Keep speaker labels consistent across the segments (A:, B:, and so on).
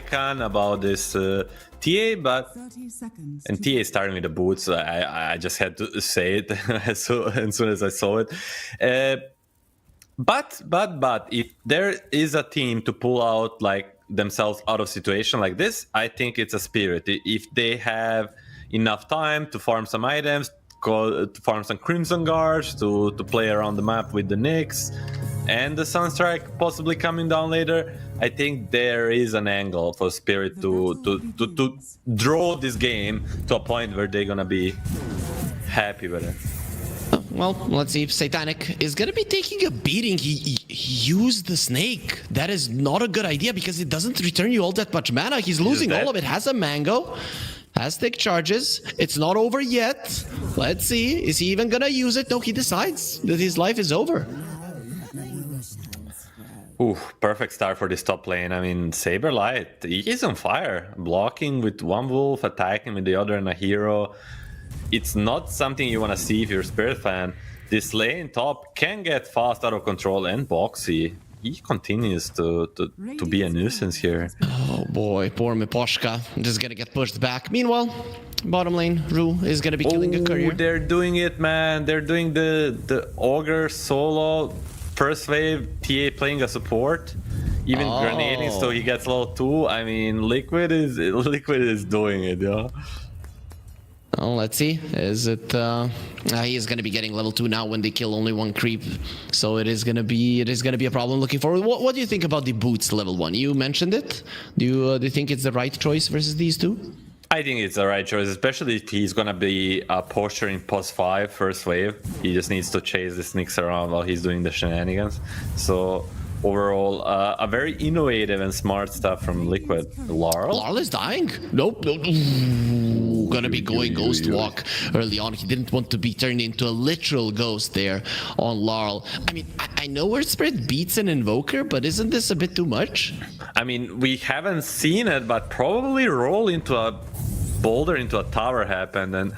A: can about this TA, but and TA starting with the boots. So I just had to say it as soon as I saw it. But if there is a team to pull out like themselves out of situation like this, I think it's a Spirit. If they have enough time to farm some items, to farm some Crimson Guards, to play around the map with the Nyx and the Sunstrike possibly coming down later, I think there is an angle for Spirit to draw this game to a point where they're gonna be happy with it.
B: Well, let's see if Satanic is gonna be taking a beating. He used the snake. That is not a good idea because it doesn't return you all that much mana. He's losing all of it. Has a mango, has thick charges. It's not over yet. Let's see. Is he even gonna use it? No, he decides that his life is over.
A: Ooh, perfect start for this top lane. I mean, Saberlight, he's on fire. Blocking with one wolf, attacking with the other and a hero. It's not something you want to see if you're a Spirit fan. This lane top can get fast out of control, and Boxy, he continues to be a nuisance here.
B: Oh boy, poor Miposhka. Just gonna get pushed back. Meanwhile, bottom lane, Ru is gonna be killing a courier.
A: They're doing it, man. They're doing the Ogre solo. First wave, TA playing a support. Even grenading, so he gets level 2. I mean, Liquid is doing it, yo.
B: Well, let's see. Is it? He is going to be getting level 2 now when they kill only one creep, so it is going to be a problem looking forward. What do you think about the boots level 1? You mentioned it. Do you think it's the right choice versus these two?
A: I think it's the right choice, especially if he's gonna be posturing post 5 first wave. He just needs to chase the Nyx around while he's doing the shenanigans. So overall, a very innovative and smart stuff from Liquid. Larl
B: is dying. Nope. Ooh, gonna be going Ghost Walk early on. He didn't want to be turned into a literal ghost there on Larl. I mean, I know where Spirit beats an Invoker, but isn't this a bit too much?
A: I mean, we haven't seen it, but probably roll into a boulder into a tower happened, and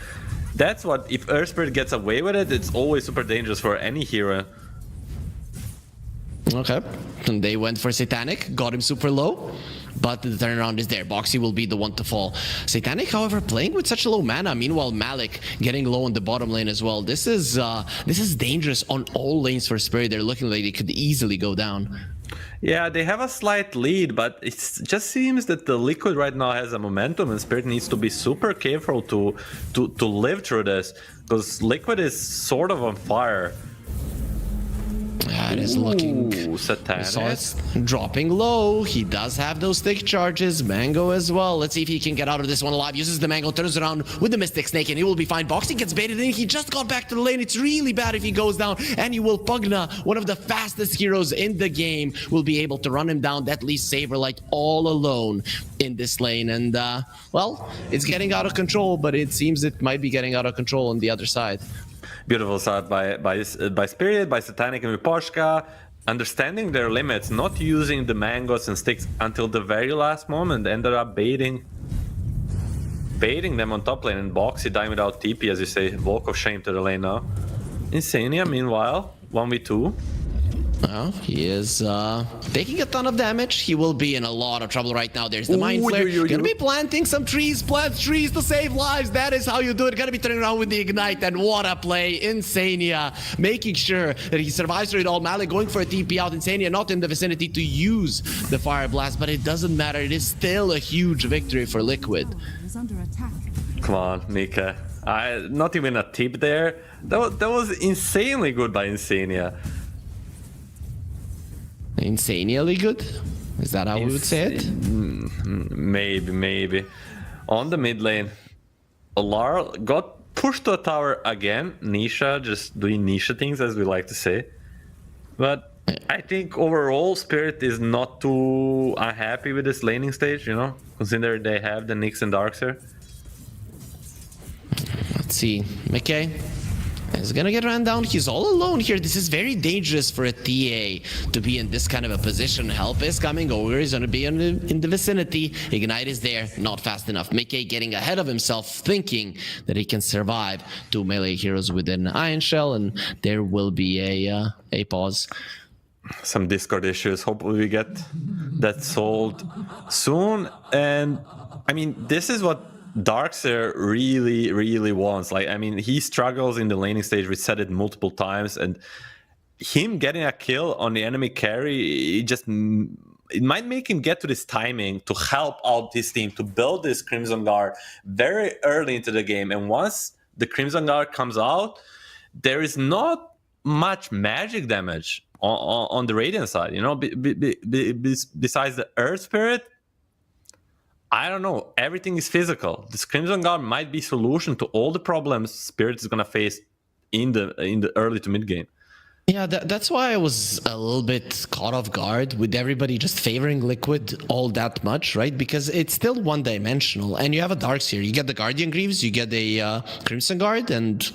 A: that's what, if Earth Spirit gets away with it, it's always super dangerous for any hero.
B: Okay, and they went for Satanic, got him super low, but the turnaround is there. Boxy will be the one to fall. Satanic, however, playing with such low mana. Meanwhile, Malik getting low in the bottom lane as well. This is dangerous on all lanes for Spirit. They're looking like they could easily go down.
A: Yeah, they have a slight lead, but it just seems that the Liquid right now has a momentum, and Spirit needs to be super careful to live through this, because Liquid is sort of on fire.
B: It is looking...
A: Satanic.
B: So it's dropping low. He does have those thick charges. Mango as well. Let's see if he can get out of this one alive. Uses the Mango, turns around with the Mystic Snake, and he will be fine. Boxy gets baited in. He just got back to the lane. It's really bad if he goes down. And you will Pugna, one of the fastest heroes in the game, will be able to run him down. That leaves Saberlight all alone in this lane. And, well, it's getting out of control, but it seems it might be getting out of control on the other side.
A: Beautiful start by Spirit, by Satanic and Miposhka, understanding their limits, not using the mangoes and sticks until the very last moment, ended up baiting them on top lane, and Boxy dying without TP, as you say. Walk of shame to the lane now. Insania, meanwhile, 1v2.
B: Well, he is taking a ton of damage. He will be in a lot of trouble right now. There's the Mind Flare. Gonna be planting some trees, plant trees to save lives. That is how you do it. Gonna be turning around with the Ignite, and what a play. Insania making sure that he survives through it all. Malik going for a TP out. Insania not in the vicinity to use the Fire Blast, but it doesn't matter. It is still a huge victory for Liquid.
A: Come on, Mika. Not even a tip there. That was insanely good by Insania.
B: Insanely good? Is that how we would say it?
A: Maybe. On the mid lane, Lara got pushed to a tower again. Nisha just doing Nisha things, as we like to say. But I think overall, Spirit is not too unhappy with this laning stage, you know, considering they have the Nyx and Darkseer.
B: Let's see. McKay is gonna get ran down. He's all alone here. This is very dangerous for a TA to be in this kind of a position. Help is coming over. He's gonna be in the vicinity. Ignite is there. Not fast enough. Mickey getting ahead of himself, thinking that he can survive 2 melee heroes within Iron Shell, and there will be a pause.
A: some Discord issues. Hopefully we get that solved soon. And I mean, this is what Darkseer really wants. Like, I mean, he struggles in the laning stage. We said it multiple times, and him getting a kill on the enemy carry, it might make him get to this timing to help out his team to build this Crimson Guard very early into the game. And once the Crimson Guard comes out, there is not much magic damage on the Radiant side, you know, besides the Earth Spirit. I don't know. Everything is physical. This Crimson Guard might be solution to all the problems Spirit is gonna face in the early to mid game.
B: Yeah, that's why I was a little bit caught off guard with everybody just favoring Liquid all that much, right? Because it's still one-dimensional, and you have a Darkseer. You get the Guardian Greaves, you get a Crimson Guard, and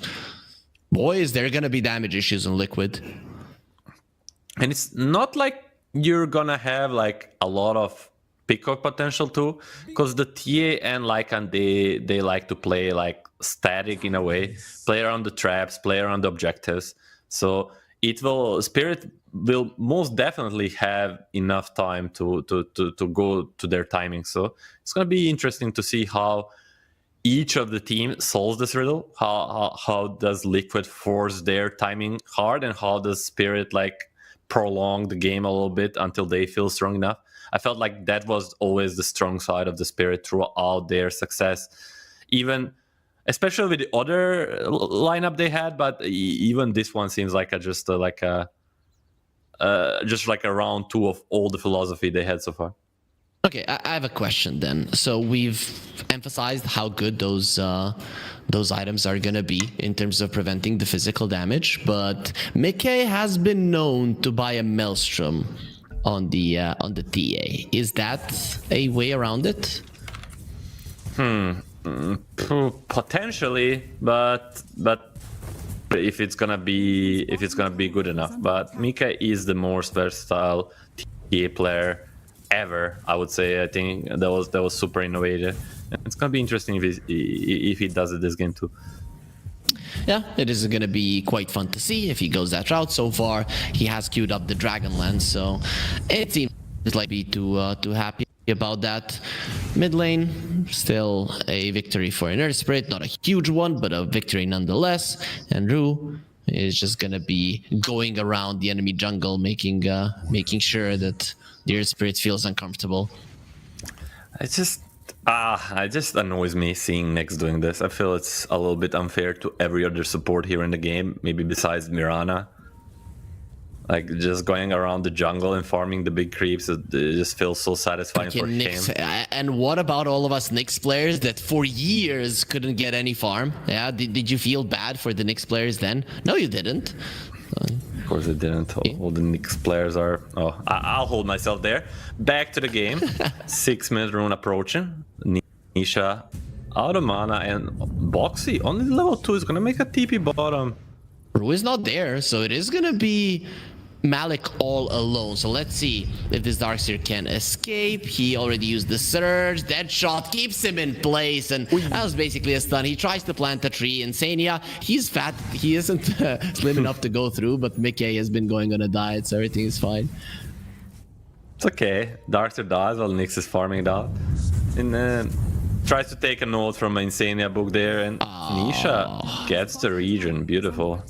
B: boy, is there gonna be damage issues on Liquid.
A: And it's not like you're gonna have like a lot of pick-up potential too, because the TA and Lycan, they like to play like static in a way, play around the traps, play around the objectives. So Spirit will most definitely have enough time to go to their timing. So it's gonna be interesting to see how each of the team solves this riddle. How does Liquid force their timing hard, and how does Spirit like prolong the game a little bit until they feel strong enough? I felt like that was always the strong side of the Spirit throughout their success, even especially with the other lineup they had. But even this one seems like just like a round two of all the philosophy they had so far.
B: Okay, I have a question then. So we've emphasized how good those items are gonna be in terms of preventing the physical damage, but Mickey has been known to buy a Maelstrom on the TA. Is that a way around it?
A: Potentially, but if it's gonna be good enough. But Mika is the most versatile TA player ever, I would say. I think that was super innovative. And it's gonna be interesting if he does it this game too.
B: Yeah, it is going to be quite fun to see if he goes that route. So far, he has queued up the Dragonlance, so it seems like be too happy about that. Mid lane, still a victory for an Earth Spirit, not a huge one, but a victory nonetheless. And Rue is just going to be going around the enemy jungle, making sure that the Earth Spirit feels uncomfortable.
A: It just annoys me seeing Nyx doing this. I feel it's a little bit unfair to every other support here in the game, maybe besides Mirana. Like, just going around the jungle and farming the big creeps, it just feels so satisfying for
B: Nyx,
A: him.
B: And what about all of us Nyx players that for years couldn't get any farm? Yeah, did you feel bad for the Nyx players then? No, you didn't.
A: Of course it didn't. All the Nyx players are... Oh, I'll hold myself there. Back to the game. 6-minute rune approaching. Nisha out of mana, and Boxy only level 2 is gonna make a TP bottom.
B: Rue is not there, so it is gonna be Malik all alone. So let's see if this Darkseer can escape. He already used the surge. That shot keeps him in place, and that was basically a stun. He tries to plant a tree. Insania, he's fat. He isn't slim enough to go through, but Mickey has been going on a diet, so everything is fine.
A: It's okay. Darkseer dies while Nyx is farming it out. And then tries to take a note from Insania book there, and Nisha gets the region. Beautiful.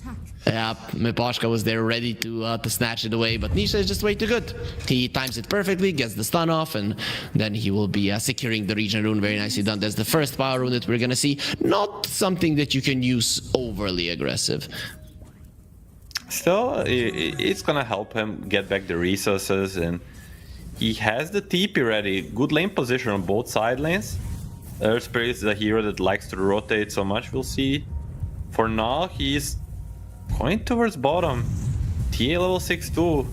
B: Yeah, Miposhka was there ready to snatch it away, but Nisha is just way too good. He times it perfectly, gets the stun off, and then he will be securing the region rune. Very nicely done. That's the first power rune that we're gonna see. Not something that you can use overly aggressive.
A: Still, it's gonna help him get back the resources, and he has the TP ready. Good lane position on both side lanes. Earth Spirit is a hero that likes to rotate so much. We'll see. For now, he's going towards bottom. TA level 6 too.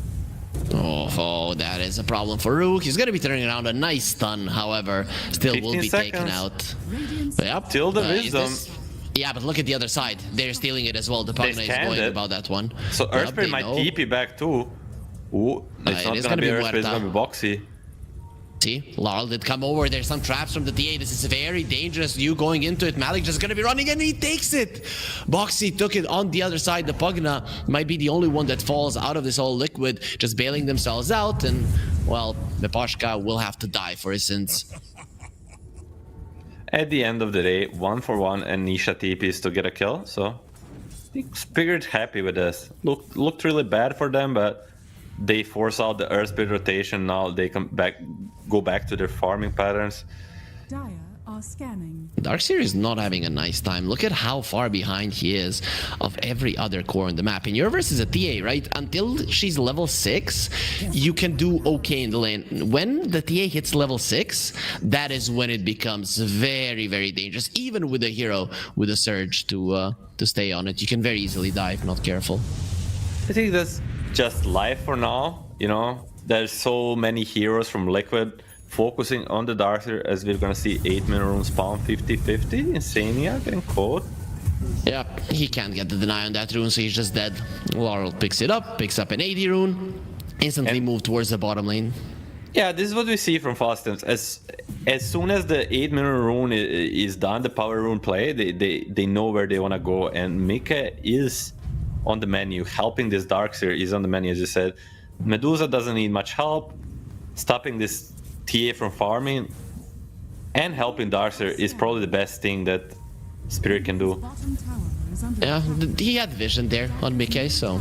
B: Oh, that is a problem for Rue. He's going to be turning around a nice stun, however. Still will be taken out. Yep.
A: Still the wisdom.
B: Yeah, but look at the other side. They're stealing it as well. The Pugna is going about that one.
A: So Earth Spirit might TP back too. Ooh, it's not going to be Earth Spirit, it's going to be Boxy.
B: See, Laurel did come over. There's some traps from the TA. This is very dangerous. You going into it. Malik just gonna be running and he takes it. Boxy took it on the other side. The Pugna might be the only one that falls out of this whole liquid, just bailing themselves out. And, well, the Pashka will have to die for his sins.
A: At the end of the day, 1-for-1 and Nisha TPs to get a kill. So, I think Spirit happy with this. Looked really bad for them, but they force out the Earth Spirit rotation. Now they go back to their farming patterns.
C: Dire are scanning.
B: Darkseer is not having a nice time. Look at how far behind he is of every other core on the map. And Universe is a TA, right? Until she's level 6, you can do okay in the lane. When the TA hits level 6, that is when it becomes very, very dangerous. Even with a hero with a surge to stay on it, you can very easily die if not careful.
A: I think that's just life for now. You know, there's so many heroes from Liquid focusing on the Darkseer, as we're gonna see 8-minute rune spawn 50-50. Insania getting caught.
B: Yep, he can't get the deny on that rune, so he's just dead. Laurel picks it up, picks up an 80 rune, instantly move towards the bottom lane.
A: Yeah, this is what we see from Fast Temps. As soon as the 8-minute rune is done, the power rune play, they know where they wanna go, and Mika is on the menu. Helping this Darkseer is on the menu, as you said. Medusa doesn't need much help. Stopping this TA from farming and helping Darkseer is probably the best thing that Spirit can do.
B: Yeah, he had vision there on Mickey, so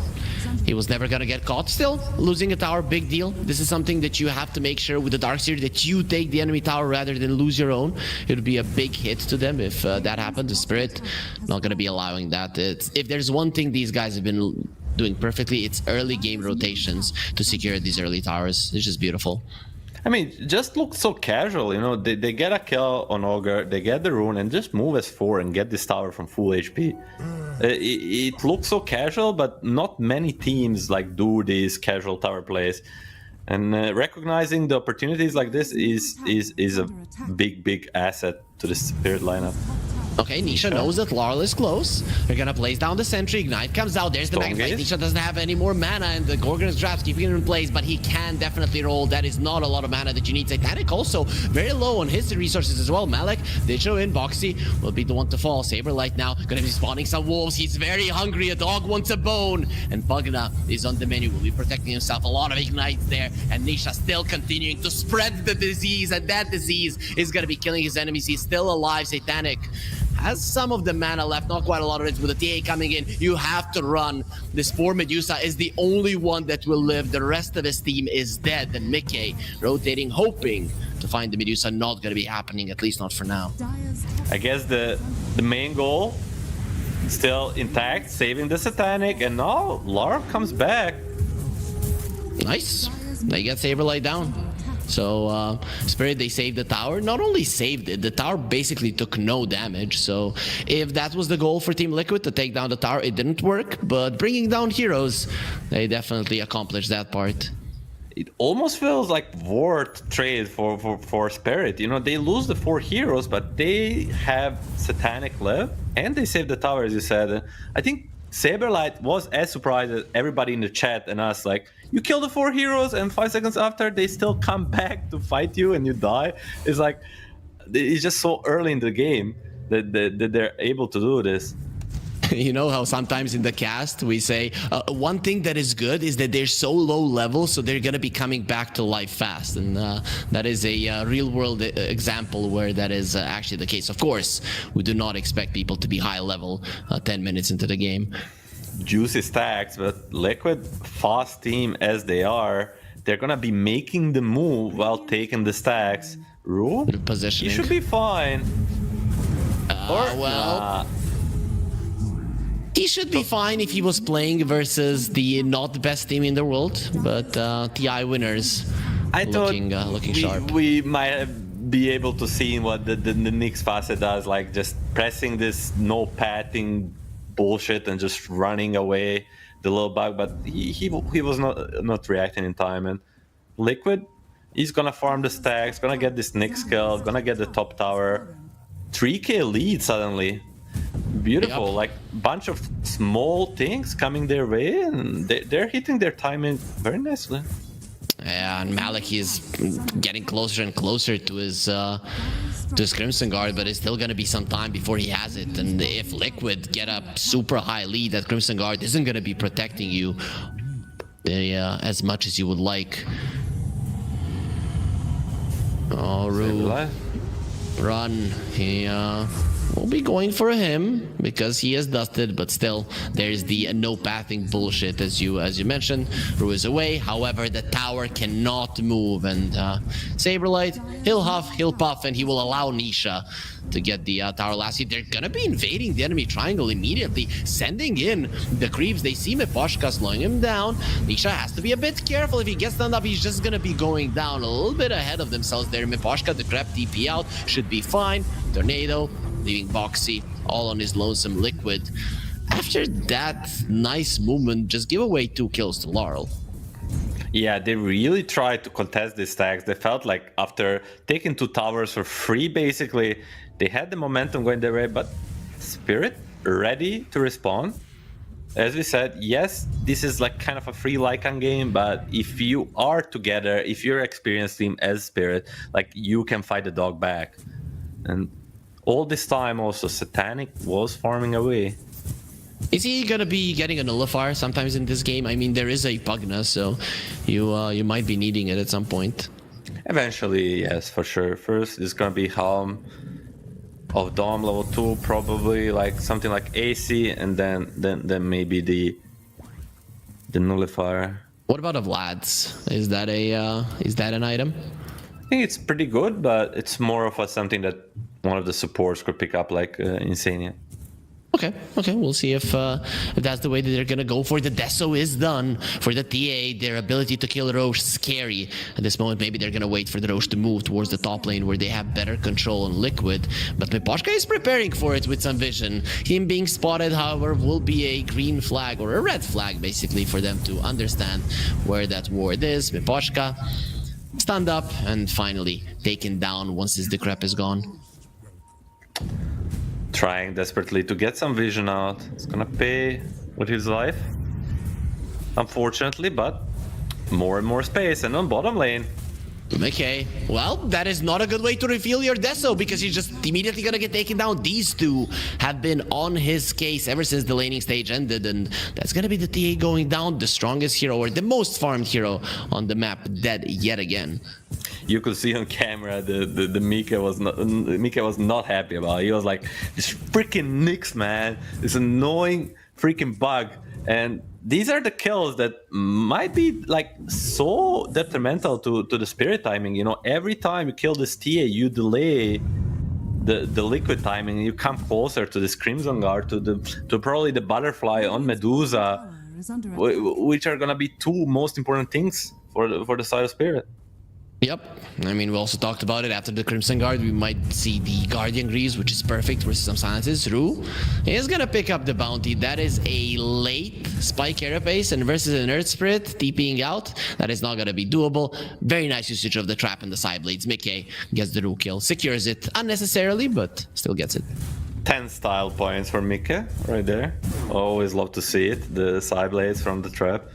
B: he was never gonna get caught. Still, losing a tower, big deal. This is something that you have to make sure with the Darkseer that you take the enemy tower rather than lose your own. It would be a big hit to them if that happened. The Spirit not gonna be allowing that. If there's one thing these guys have been doing perfectly, it's early game rotations to secure these early towers. It's just beautiful.
A: I mean, just look so casual, you know, they get a kill on Ogre, they get the rune and just move as 4 and get this tower from full HP. It looks so casual, but not many teams like do these casual tower plays. And recognizing the opportunities like this is a big asset to the Spirit lineup.
B: Okay, Nisha knows that Laurel is close. They're gonna place down the sentry. Ignite comes out. There's the Magnet. Nisha doesn't have any more mana, and the Gorgon's traps keeping it in place, but he can definitely roll. That is not a lot of mana that you need. Titanic also very low on his resources as well. Malik did show in. Boxy will be the one to fall. Saberlight now gonna be spawning some wolves. He's very hungry. A dog wants a bone. And Pugna is on the menu. Will be protecting himself. A lot of ignites there. And Nisha still continuing to spread the disease, and that disease is gonna be killing his enemies. He's still alive. Satanic has some of the mana left, not quite a lot of it. With the TA coming in, you have to run. This poor Medusa is the only one that will live. The rest of his team is dead. And Mickey rotating, hoping to find the Medusa. Not going to be happening, at least not for now.
A: I guess the main goal still intact, saving the Satanic, and now Lara comes back.
B: Nice. They get Saberlight down. So Spirit, they saved the tower. Not only saved it, the tower basically took no damage. So if that was the goal for Team Liquid, to take down the tower, it didn't work. But bringing down heroes, they definitely accomplished that part.
A: It almost feels like worth trade for Spirit. You know, they lose the 4 heroes, but they have Satanic left, and they save the tower, as you said. I think Saberlight was as surprised as everybody in the chat and us, like, you kill the 4 heroes and 5 seconds after they still come back to fight you and you die. It's like, it's just so early in the game that they're able to do this.
B: You know how sometimes in the cast we say one thing that is good is that they're so low level, so they're gonna be coming back to life fast, and that is a real world example where that is actually the case. Of course, we do not expect people to be high level 10 minutes into the game.
A: Juicy stacks, but Liquid, fast team as they are, they're gonna be making the move while taking the stacks. Ru,
B: positioning.
A: He should be fine.
B: He should be fine if he was playing versus the not the best team in the world, but TI winners looking sharp.
A: We might be able to see what the Nyx facet does, like just pressing this no pathing bullshit and just running away the little bug, but he was not reacting in time. And Liquid, he's gonna farm the stacks, gonna get this Nyx kill, gonna get the top tower. 3k lead suddenly. Beautiful. Yep. Like bunch of small things coming their way, and they're hitting their timing very nicely.
B: And Malik is getting closer and closer to his Crimson Guard, but it's still gonna be some time before he has it. And if Liquid get a super high lead, that Crimson Guard isn't gonna be protecting you as much as you would like. Oh, Ru, run. He will be going for him because he is dusted, but still there's the no pathing bullshit as you mentioned. Ru is away. However, the tower cannot move, and Saberlight, he'll huff, he'll puff, and he will allow Nisha to get the tower last hit. They're gonna be invading the enemy triangle immediately, sending in the creeps. They see Miposhka slowing him down. Nisha has to be a bit careful. If he gets stunned up, he's just gonna be going down a little bit ahead of themselves there. Miposhka, the trap TP out, should be fine. Tornado leaving Boxy all on his lonesome Liquid. After that nice movement, just give away 2 kills to Laurel.
A: Yeah, they really tried to contest these stacks. They felt like after taking 2 towers for free, basically, they had the momentum going their way, but Spirit ready to respond. As we said, yes, this is like kind of a free Lycan game, but if you are together, if you're experienced team as Spirit, like you can fight the dog back. And all this time also Satanic was farming away.
B: Is he gonna be getting a nullifier sometimes in this game? I mean, there is a Pugna, so you might be needing it at some point.
A: Eventually, yes, for sure. First it's gonna be Helm of Dom level 2, probably like something like AC, and then maybe the nullifier.
B: What about a Vlad's? Is that an item?
A: I think it's pretty good, but it's more of something that one of the supports could pick up, like Insania.
B: Okay, we'll see if that's the way that they're gonna go for. The Deso is done for the TA. Their ability to kill Roche scary at this moment. Maybe they're gonna wait for the Roche to move towards the top lane where they have better control on Liquid. But Miposhka is preparing for it with some vision. Him being spotted, however, will be a green flag or a red flag basically for them to understand where that ward is. Miposhka stand up and finally taken down once his decrep is gone.
A: Trying desperately to get some vision out. It's gonna pay with his life, unfortunately, but more and more space. And on bottom lane,
B: Okay, well, that is not a good way to reveal your Deso because he's just immediately gonna get taken down. These two have been on his case ever since the laning stage ended, and that's gonna be the TA going down, the strongest hero or the most farmed hero on the map, dead yet again.
A: You could see on camera the Mika was not happy about it. He was like, this freaking Nyx, man, this annoying freaking bug. And these are the kills that might be like so detrimental to the spirit timing. You know, every time you kill this TA, you delay the liquid timing. You come closer to this Crimson Guard, to probably the butterfly on Medusa, which are gonna be two most important things for the side of spirit.
B: Yep, I mean, we also talked about it after the Crimson Guard. We might see the Guardian Greaves, which is perfect versus some silences. Ru is gonna pick up the bounty. That is a late Spike Carapace, and versus an Earth Spirit TPing out, that is not gonna be doable. Very nice usage of the trap and the side blades. Mickey gets the Ru kill, secures it unnecessarily, but still gets it.
A: 10 style points for Mika right there. Always love to see it, the side blades from the trap.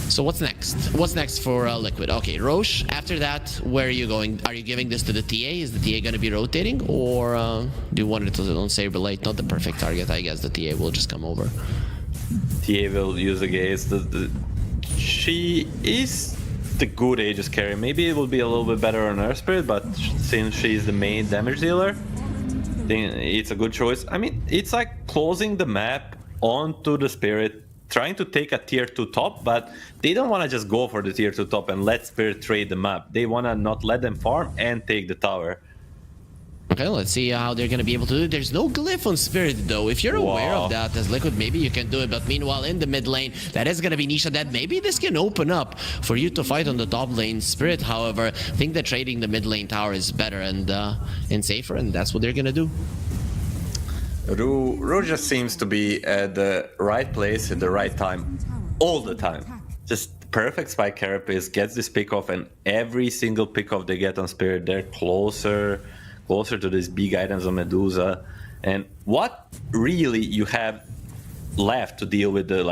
B: So what's next? What's next for Liquid? Okay, Roche, after that, where are you going? Are you giving this to the TA? Is the TA going to be rotating? Or do you want it to on Saberlight? Not the perfect target, I guess. The TA will just come over.
A: TA will use the gaze. She is the good Aegis carry. Maybe it will be a little bit better on her Spirit, but since she's the main damage dealer, I think it's a good choice. I mean, it's like closing the map onto the Spirit, trying to take a tier 2 top, but they don't want to just go for the tier 2 top and let Spirit trade the map. They want to not let them farm and take the tower.
B: Okay, let's see how they're going to be able to do it. There's no glyph on Spirit, though. If you're aware of that as Liquid, maybe you can do it. But meanwhile, in the mid lane, that is going to be Nisha dead. Maybe this can open up for you to fight on the top lane. Spirit, however, think that trading the mid lane tower is better and safer, and that's what they're going to do.
A: Ru just seems to be at the right place at the right time, all the time. Just perfect Spike Carapace, gets this pick off, and every single pick off they get on Spirit, they're closer to these big items on Medusa. And what really you have left to deal with the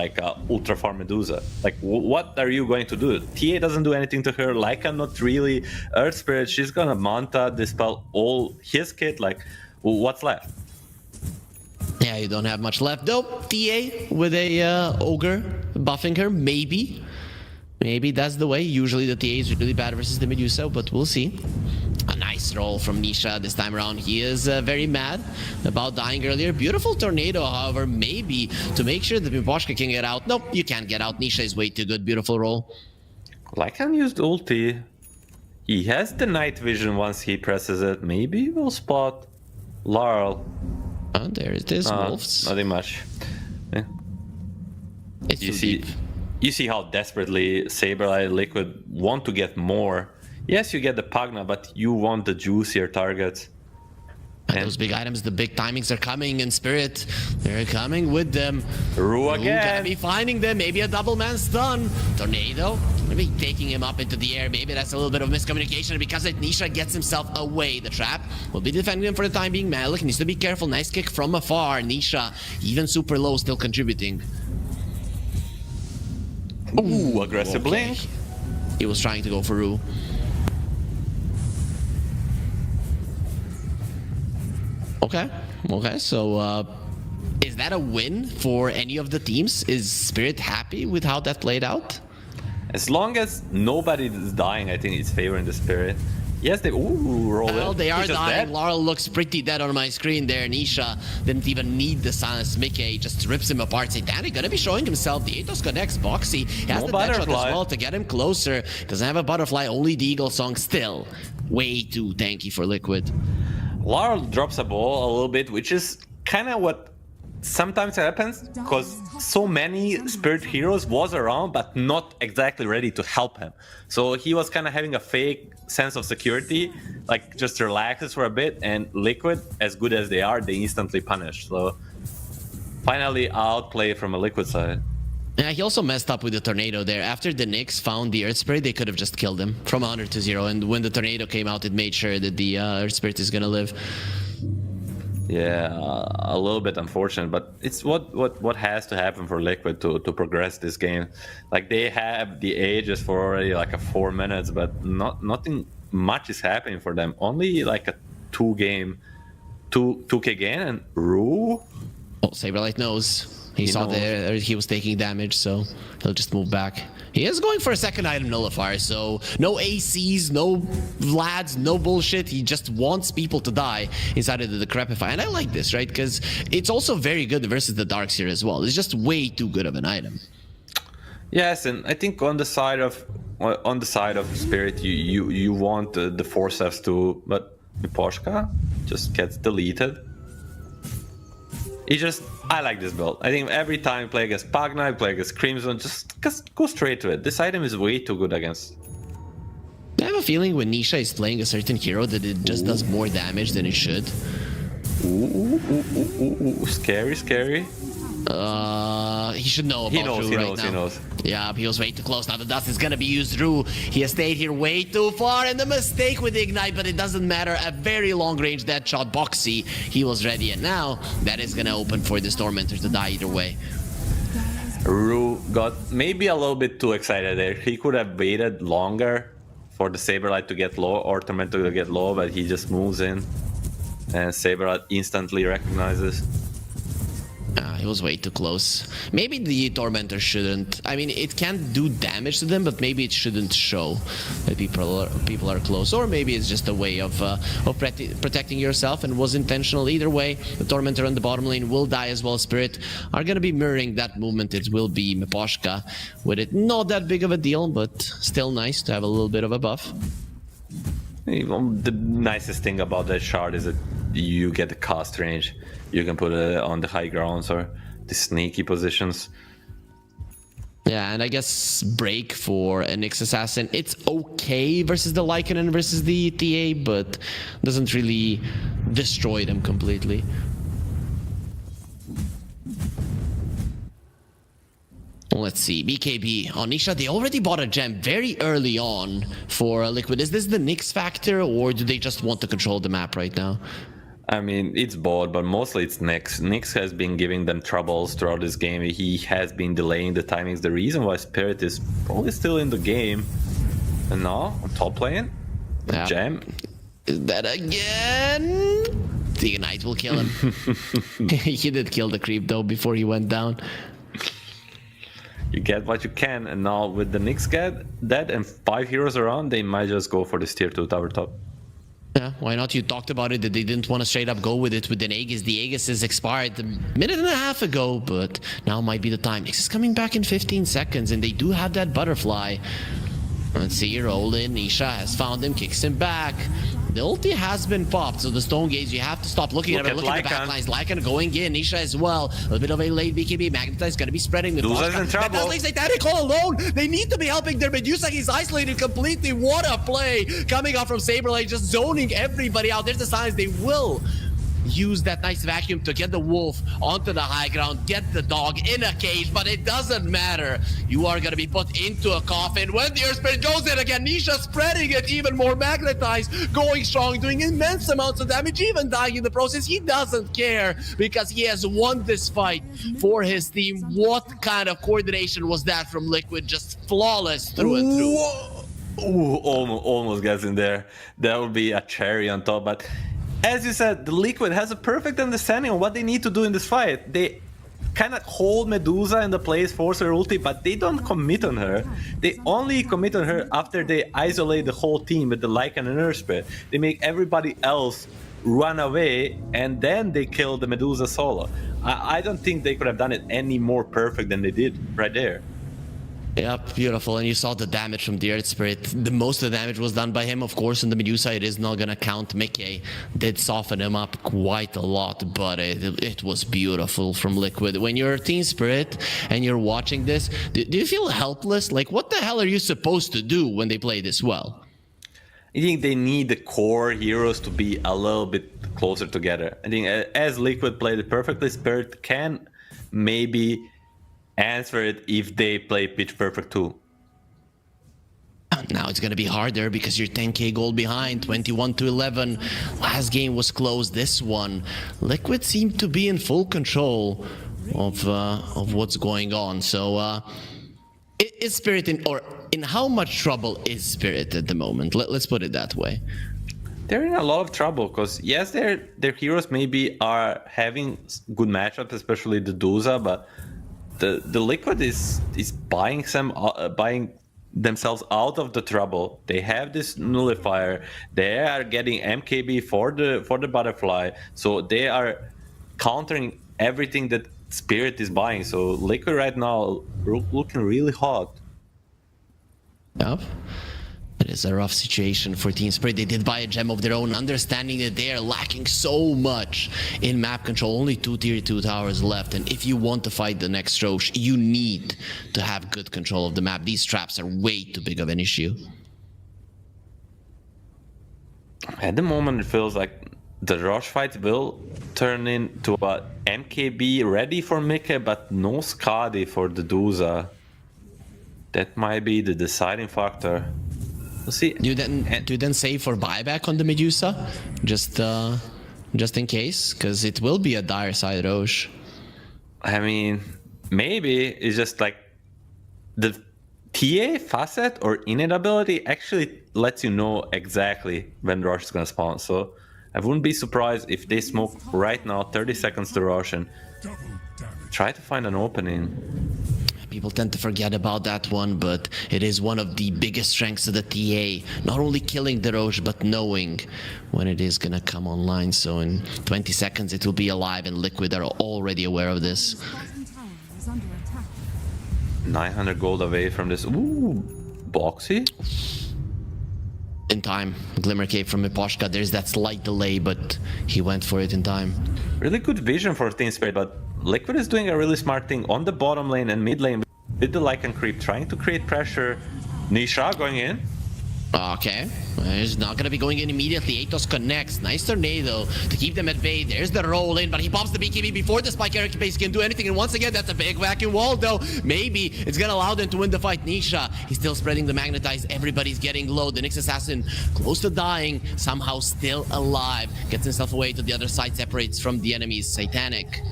A: Ultra Farm Medusa. Like, what are you going to do? TA doesn't do anything to her. Lyca not really. Earth Spirit, she's gonna Manta, dispel all his kit. Like, what's left?
B: Yeah, you don't have much left though. TA with a ogre buffing her, maybe. Maybe that's the way. Usually the TA is really bad versus the Medusa, but we'll see. A nice roll from Nisha this time around. He is very mad about dying earlier. Beautiful tornado, however, maybe to make sure that Miposhka can get out. Nope, you can't get out. Nisha is way too good. Beautiful roll.
A: Lycan used ulti. He has the night vision once he presses it. Maybe we'll spot Laurel.
B: Oh, there it is, Wolves.
A: Nothing much. Yeah.
B: It's too deep.
A: You see how desperately Saberlight Liquid want to get more. Yes, you get the Pagna, but you want the juicier targets.
B: And those big items, the big timings are coming, and Spirit, they're coming with them.
A: Rue again.
B: Gonna be finding them. Maybe a double man stun. Tornado, gonna be taking him up into the air. Maybe that's a little bit of miscommunication because Nisha gets himself away. The trap will be defending him for the time being. Malik needs to be careful. Nice kick from afar. Nisha, even super low, still contributing.
A: Ooh, aggressive blink.
B: He was trying to go for Rue. Okay, so is that a win for any of the teams? Is Spirit happy with how that played out?
A: As long as nobody is dying, I think it's favoring the Spirit. Yes, they roll
B: well,
A: it.
B: They are dying.
A: Dead.
B: Laurel looks pretty dead on my screen there. Nisha didn't even need the silence. Mickey just rips him apart. Satanic gonna be showing himself. The Atos connects. Boxy has the dead shot as well to get him closer. Doesn't have a butterfly, only the Eagle Song. Still way too tanky for Liquid.
A: Laurel drops a ball a little bit, which is kind of what sometimes happens because so many Spirit heroes was around but not exactly ready to help him. So he was kind of having a fake sense of security, like just relaxes for a bit, and Liquid, as good as they are, they instantly punish. So finally outplay from a Liquid side.
B: Yeah, he also messed up with the tornado there. After the Knicks found the Earth Spirit, they could have just killed him from 100 to 0. And when the tornado came out, it made sure that the Earth Spirit is gonna live.
A: Yeah, a little bit unfortunate, but it's what has to happen for Liquid to progress this game. Like, they have the ages for already like a 4 minutes, but nothing much is happening for them. Only like a 2K game, and Rue.
B: Oh, Saberlight knows. He saw there he was taking damage, so he'll just move back. He is going for a second item nullifier, so no ACs, no Vlads, no bullshit. He just wants people to die inside of the Decrepify. And I like this, right? Because it's also very good versus the Darkseer as well. It's just way too good of an item.
A: Yes, and I think on the side of Spirit, you want the Forceps too, but Miposhka just gets deleted. I like this build. I think every time you play against Pagna, you play against Crimson, just go straight to it. This item is way too good against.
B: I have a feeling when Nisha is playing a certain hero that it just does more damage than it should.
A: Ooh, scary.
B: He should know about Rue right now.
A: He knows.
B: Yeah, he was way too close. Now the dust is gonna be used. Rue, he has stayed here way too far, and the mistake with the Ignite, but it doesn't matter. A very long-range dead shot. Boxy, he was ready, and now that is gonna open for this Tormentor to die either way.
A: Rue got maybe a little bit too excited there. He could have waited longer for the Saberlight to get low or Tormentor to get low, but he just moves in, and Saberlight instantly recognizes.
B: He was way too close. Maybe the Tormentor shouldn't. I mean, it can do damage to them, but maybe it shouldn't show that people are close. Or maybe it's just a way of protecting yourself and was intentional. Either way, the Tormentor on the bottom lane will die as well. Spirit are going to be mirroring that movement. It will be Miposhka with it. Not that big of a deal, but still nice to have a little bit of a buff.
A: The nicest thing about that shard is that you get the cast range. You can put it on the high grounds or the sneaky positions.
B: Yeah, and I guess break for a Nyx Assassin. It's okay versus the Lycan and versus the TA, but doesn't really destroy them completely. Let's see, BKB on Nisha, they already bought a gem very early on for Liquid. Is this the Nyx factor, or do they just want to control the map right now?
A: I mean, it's both, but mostly it's Nyx. Nyx has been giving them troubles throughout this game. He has been delaying the timings. The reason why Spirit is probably still in the game. And now, on top lane,
B: Yeah.
A: Jam.
B: Is that again? The Ignite will kill him. He did kill the creep though before he went down.
A: You get what you can, and now with the Nyx get dead and 5 heroes around, they might just go for this tier 2 tower top.
B: Yeah, why not? You talked about it that they didn't want to straight up go with it with the Aegis. The Aegis is expired a minute and a half ago, but now might be the time. Nyx is coming back in 15 seconds, and they do have that butterfly. Let's see, roll in. Nisha has found him, kicks him back. The ulti has been popped, so the Stone Gaze, you have to stop looking at it. Look at the backlines. Lycan going in, Nisha as well. A little bit of a late BKB. Magnetize is going to be spreading.
A: Medusa's in trouble.
B: That leaves Satanic all alone. They need to be helping their Medusa. He's isolated completely. What a play. Coming out from Saberlight, just zoning everybody out. There's the signs they will use that nice vacuum to get the wolf onto the high ground, get the dog in a cage, but it doesn't matter. You are going to be put into a coffin. When the Earth Spirit goes in again, Nisha spreading it even more, magnetized, going strong, doing immense amounts of damage, even dying in the process. He doesn't care because he has won this fight for his team. What kind of coordination was that from Liquid? Just flawless through and through.
A: Ooh, almost gets in there. That would be a cherry on top, but as you said, the Liquid has a perfect understanding of what they need to do in this fight. They kind of hold Medusa in the place, force her ulti, but they don't commit on her. They only commit on her after they isolate the whole team with the Lycan and Earth Spirit. They make everybody else run away, and then they kill the Medusa solo. I don't think they could have done it any more perfect than they did right there.
B: Yep, beautiful. And you saw the damage from the Earth Spirit. The most of the damage was done by him, of course, and the Medusa, it is not gonna count. Mickey did soften him up quite a lot, but it was beautiful from Liquid. When you're Team Spirit and you're watching this, do you feel helpless? Like, what the hell are you supposed to do when they play this well?
A: I think they need the core heroes to be a little bit closer together. I think as Liquid played it perfectly, Spirit can maybe answer it if they play pitch perfect too.
B: Now it's gonna be harder because you're 10k gold behind, 21-11. Last game was close. This one, Liquid seemed to be in full control of what's going on. So is Spirit in how much trouble is Spirit at the moment? Let's put it that way.
A: They're in a lot of trouble because yes, their heroes maybe are having good matchups, especially the Dusa, but the Liquid is buying themselves out of the trouble. They have this nullifier. They are getting MKB for the butterfly, so they are countering everything that Spirit is buying. So Liquid right now looking really hot.
B: Yep. It is a rough situation for Team Spirit. They did buy a gem of their own, understanding that they are lacking so much in map control. Only 2 tier 2 towers left, and if you want to fight the next Roche, you need to have good control of the map. These traps are way too big of an issue.
A: At the moment, it feels like the Roche fight will turn into a MKB ready for Mickey, but no Skadi for the Dusa. That might be the deciding factor. We'll see.
B: Do you then save for buyback on the Medusa? Just in case? Because it will be a dire side Roche.
A: I mean, maybe it's just like the TA facet or innate ability actually lets you know exactly when Roche is gonna spawn. So I wouldn't be surprised if they smoke right now 30 seconds to Roche and try to find an opening.
B: People tend to forget about that one, but it is one of the biggest strengths of the TA. Not only killing the Roche, but knowing when it is gonna come online. So in 20 seconds it will be alive, and Liquid are already aware of this.
A: 900 gold away from this. Ooh, Boxy?
B: In time. Glimmer Cape from Miposhka. There's that slight delay, but he went for it in time.
A: Really good vision for Team Spirit, but Liquid is doing a really smart thing on the bottom lane and mid lane with the Lycan creep, trying to create pressure. Nisha going in.
B: Okay, he's not gonna be going in immediately. Atos connects. Nice tornado to keep them at bay. There's the roll in, but he pops the BKB before the Spike Eric base can do anything. And once again, that's a big vacuum wall, though. Maybe it's gonna allow them to win the fight. Nisha, he's still spreading the magnetize. Everybody's getting low. The Nyx Assassin, close to dying, somehow still alive. Gets himself away to the other side, separates from the enemies. Satanic.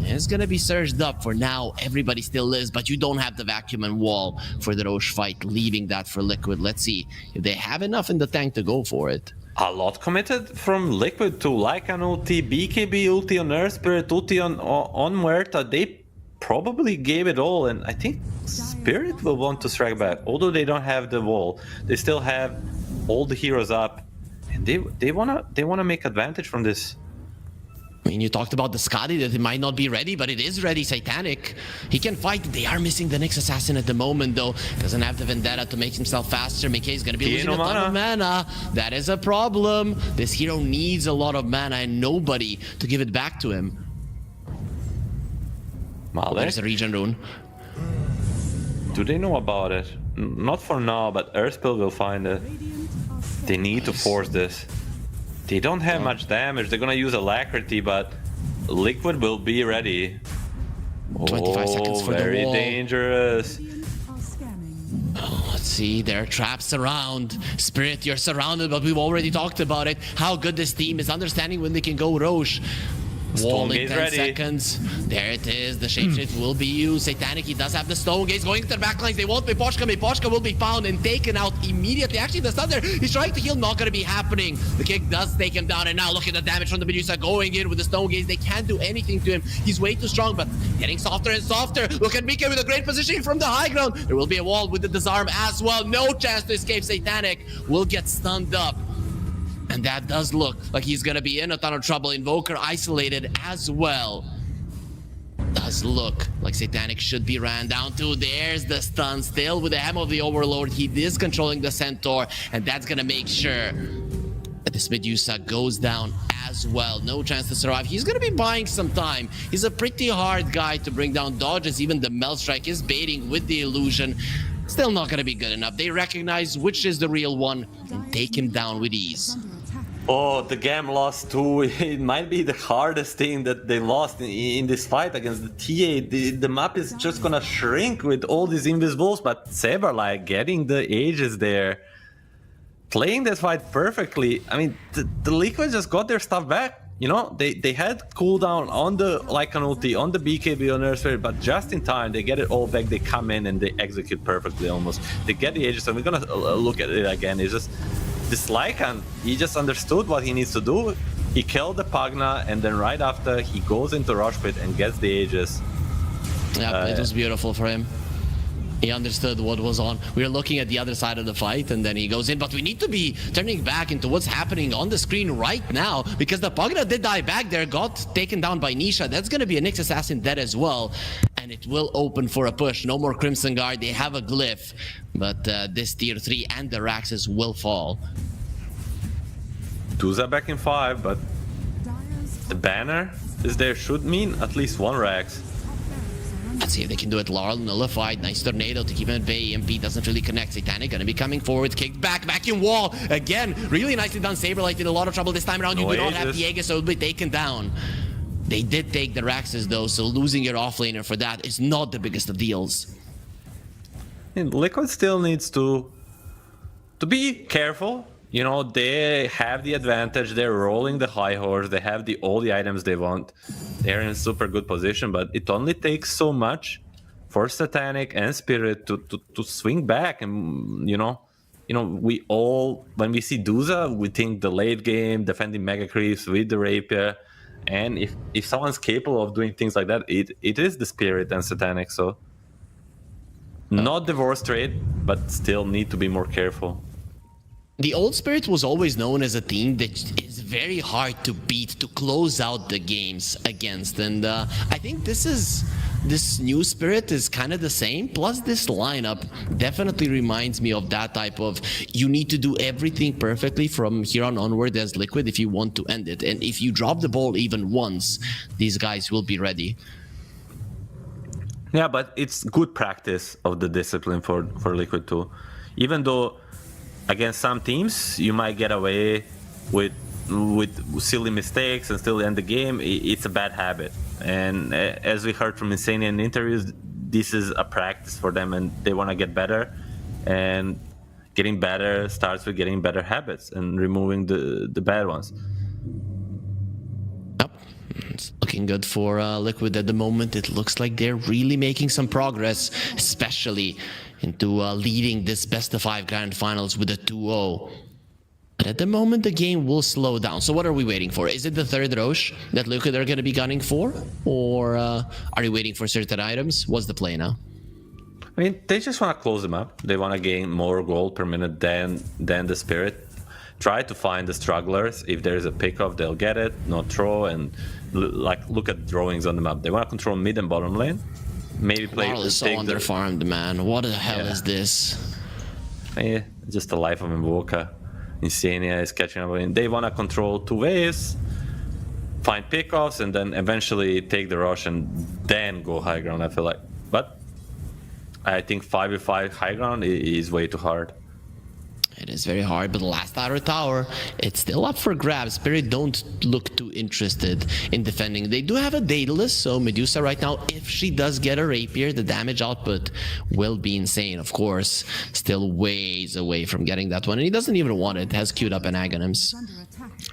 B: It's gonna be surged up for now. Everybody still lives, but you don't have the vacuum and wall for the Roche fight, leaving that for Liquid. Let's see if they have enough in the tank to go for it.
A: A lot committed from Liquid to Lycan ulti, BKB ulti on Earth Spirit, ulti on Muerta. They probably gave it all, and I think Spirit will want to strike back. Although they don't have the wall, they still have all the heroes up, and they wanna make advantage from this.
B: I mean, you talked about the Skadi, that it might not be ready, but it is ready. Satanic, he can fight. They are missing the Nyx Assassin at the moment, though. Doesn't have the Vendetta to make himself faster. Mickey is going to be losing a ton of mana. That is a problem. This hero needs a lot of mana and nobody to give it back to him. There's a regen rune.
A: Do they know about it? Not for now, but Earthspill will find it. They need to force this. They don't have much damage. They're gonna use Alacrity, but Liquid will be ready.
B: 25 seconds for the wall.
A: Very dangerous.
B: Let's see, there are traps around. Spirit, you're surrounded, but we've already talked about it. How good this team is, understanding when they can go Roche. Wall in 10 seconds. There it is. The shapeshift will be used. Satanic, he does have the stone gaze going to their backlines. They want Miposhka. Miposhka will be found and taken out immediately. Actually, the stun there, he's trying to heal. Not going to be happening. The kick does take him down. And now look at the damage from the Medusa going in with the stone gaze. They can't do anything to him. He's way too strong, but getting softer and softer. Look at Mika with a great positioning from the high ground. There will be a wall with the disarm as well. No chance to escape. Satanic will get stunned up. And that does look like he's gonna be in a ton of trouble. Invoker isolated as well. Does look like Satanic should be ran down too. There's the stun still with the Hem of the Overlord. He is controlling the Centaur, and that's gonna make sure that this Medusa goes down as well. No chance to survive. He's gonna be buying some time. He's a pretty hard guy to bring down dodges. Even the Melt Strike is baiting with the illusion. Still not gonna be good enough. They recognize which is the real one and take him down with ease.
A: Oh, the game lost too. It might be the hardest thing that they lost in this fight against the TA. The map is just gonna shrink with all these invisibles, but Saber like getting the ages there, playing that fight perfectly. I mean, the Liquid just got their stuff back. You know, they had cooldown on the Lycan ulti, on the BKB on Earth Spirit, but just in time, they get it all back, they come in and they execute perfectly almost. They get the ages, and we're gonna look at it again. It's just, this Lycan, he just understood what he needs to do. He killed the Pagna, and then right after, he goes into Rush Pit and gets the ages.
B: Yeah, it was beautiful for him. He understood what was on. We were looking at the other side of the fight, and then he goes in. But we need to be turning back into what's happening on the screen right now, because the Pagna did die back there, got taken down by Nisha. That's going to be a Nyx Assassin dead as well. And it will open for a push. No more Crimson Guard. They have a glyph. But this tier 3 and the Raxes will fall.
A: Duza back in 5, but the banner is there should mean at least one Rax.
B: Let's see if they can do it. Laurel nullified. Nice tornado to keep him at bay. EMP doesn't really connect. Satanic gonna be coming forward. Kicked back. Vacuum wall. Again, really nicely done. Saberlight in a lot of trouble this time around. You do not have the Aegis, so it'll be taken down. They did take the Raxes though, so losing your offlaner for that is not the biggest of deals.
A: And Liquid still needs to be careful. You know, they have the advantage. They're rolling the high horse. They have all the items they want. They're in a super good position, but it only takes so much for Satanic and Spirit to swing back. And you know, we all, when we see Duza, we think the late game defending mega creeps with the rapier. And if someone's capable of doing things like that, it is the Spirit and Satanic. So not the worst trade, but still need to be more careful.
B: The Old Spirit was always known as a team that is very hard to beat, to close out the games against. And I think this new Spirit is kind of the same. Plus this lineup definitely reminds me of that type of, you need to do everything perfectly from here on onward as Liquid if you want to end it. And if you drop the ball even once, these guys will be ready.
A: Yeah, but it's good practice of the discipline for Liquid too. Even though against some teams, you might get away with silly mistakes and still end the game. It's a bad habit. And as we heard from Insania in interviews, this is a practice for them, and they want to get better. And getting better starts with getting better habits and removing the bad ones.
B: Yep. It's looking good for Liquid at the moment. It looks like they're really making some progress, especially into leading this best of 5 grand finals with a 2-0. But at the moment, the game will slow down. So what are we waiting for? Is it the third Roche that Liquid are going to be gunning for? Or are you waiting for certain items? What's the play now?
A: I mean, they just want to close them up. They want to gain more gold per minute than the Spirit. Try to find the strugglers. If there's a pickoff, they'll get it, not throw, and look at drawings on the map. They want to control mid and bottom lane. Maybe play.
B: Laurel is so underfarmed, man. What the hell is this?
A: Yeah, just the life of Invoker. Insania is catching up. They want to control 2 waves, find pickoffs, and then eventually take the rush and then go high ground, I feel like. But I think 5v5 high ground is way too hard.
B: It is very hard, but the last outer tower, it's still up for grabs. Spirit don't look too interested in defending. They do have a Daedalus, so Medusa right now, if she does get a Rapier, the damage output will be insane, of course. Still ways away from getting that one, and he doesn't even want it. Has queued up an Aghanims.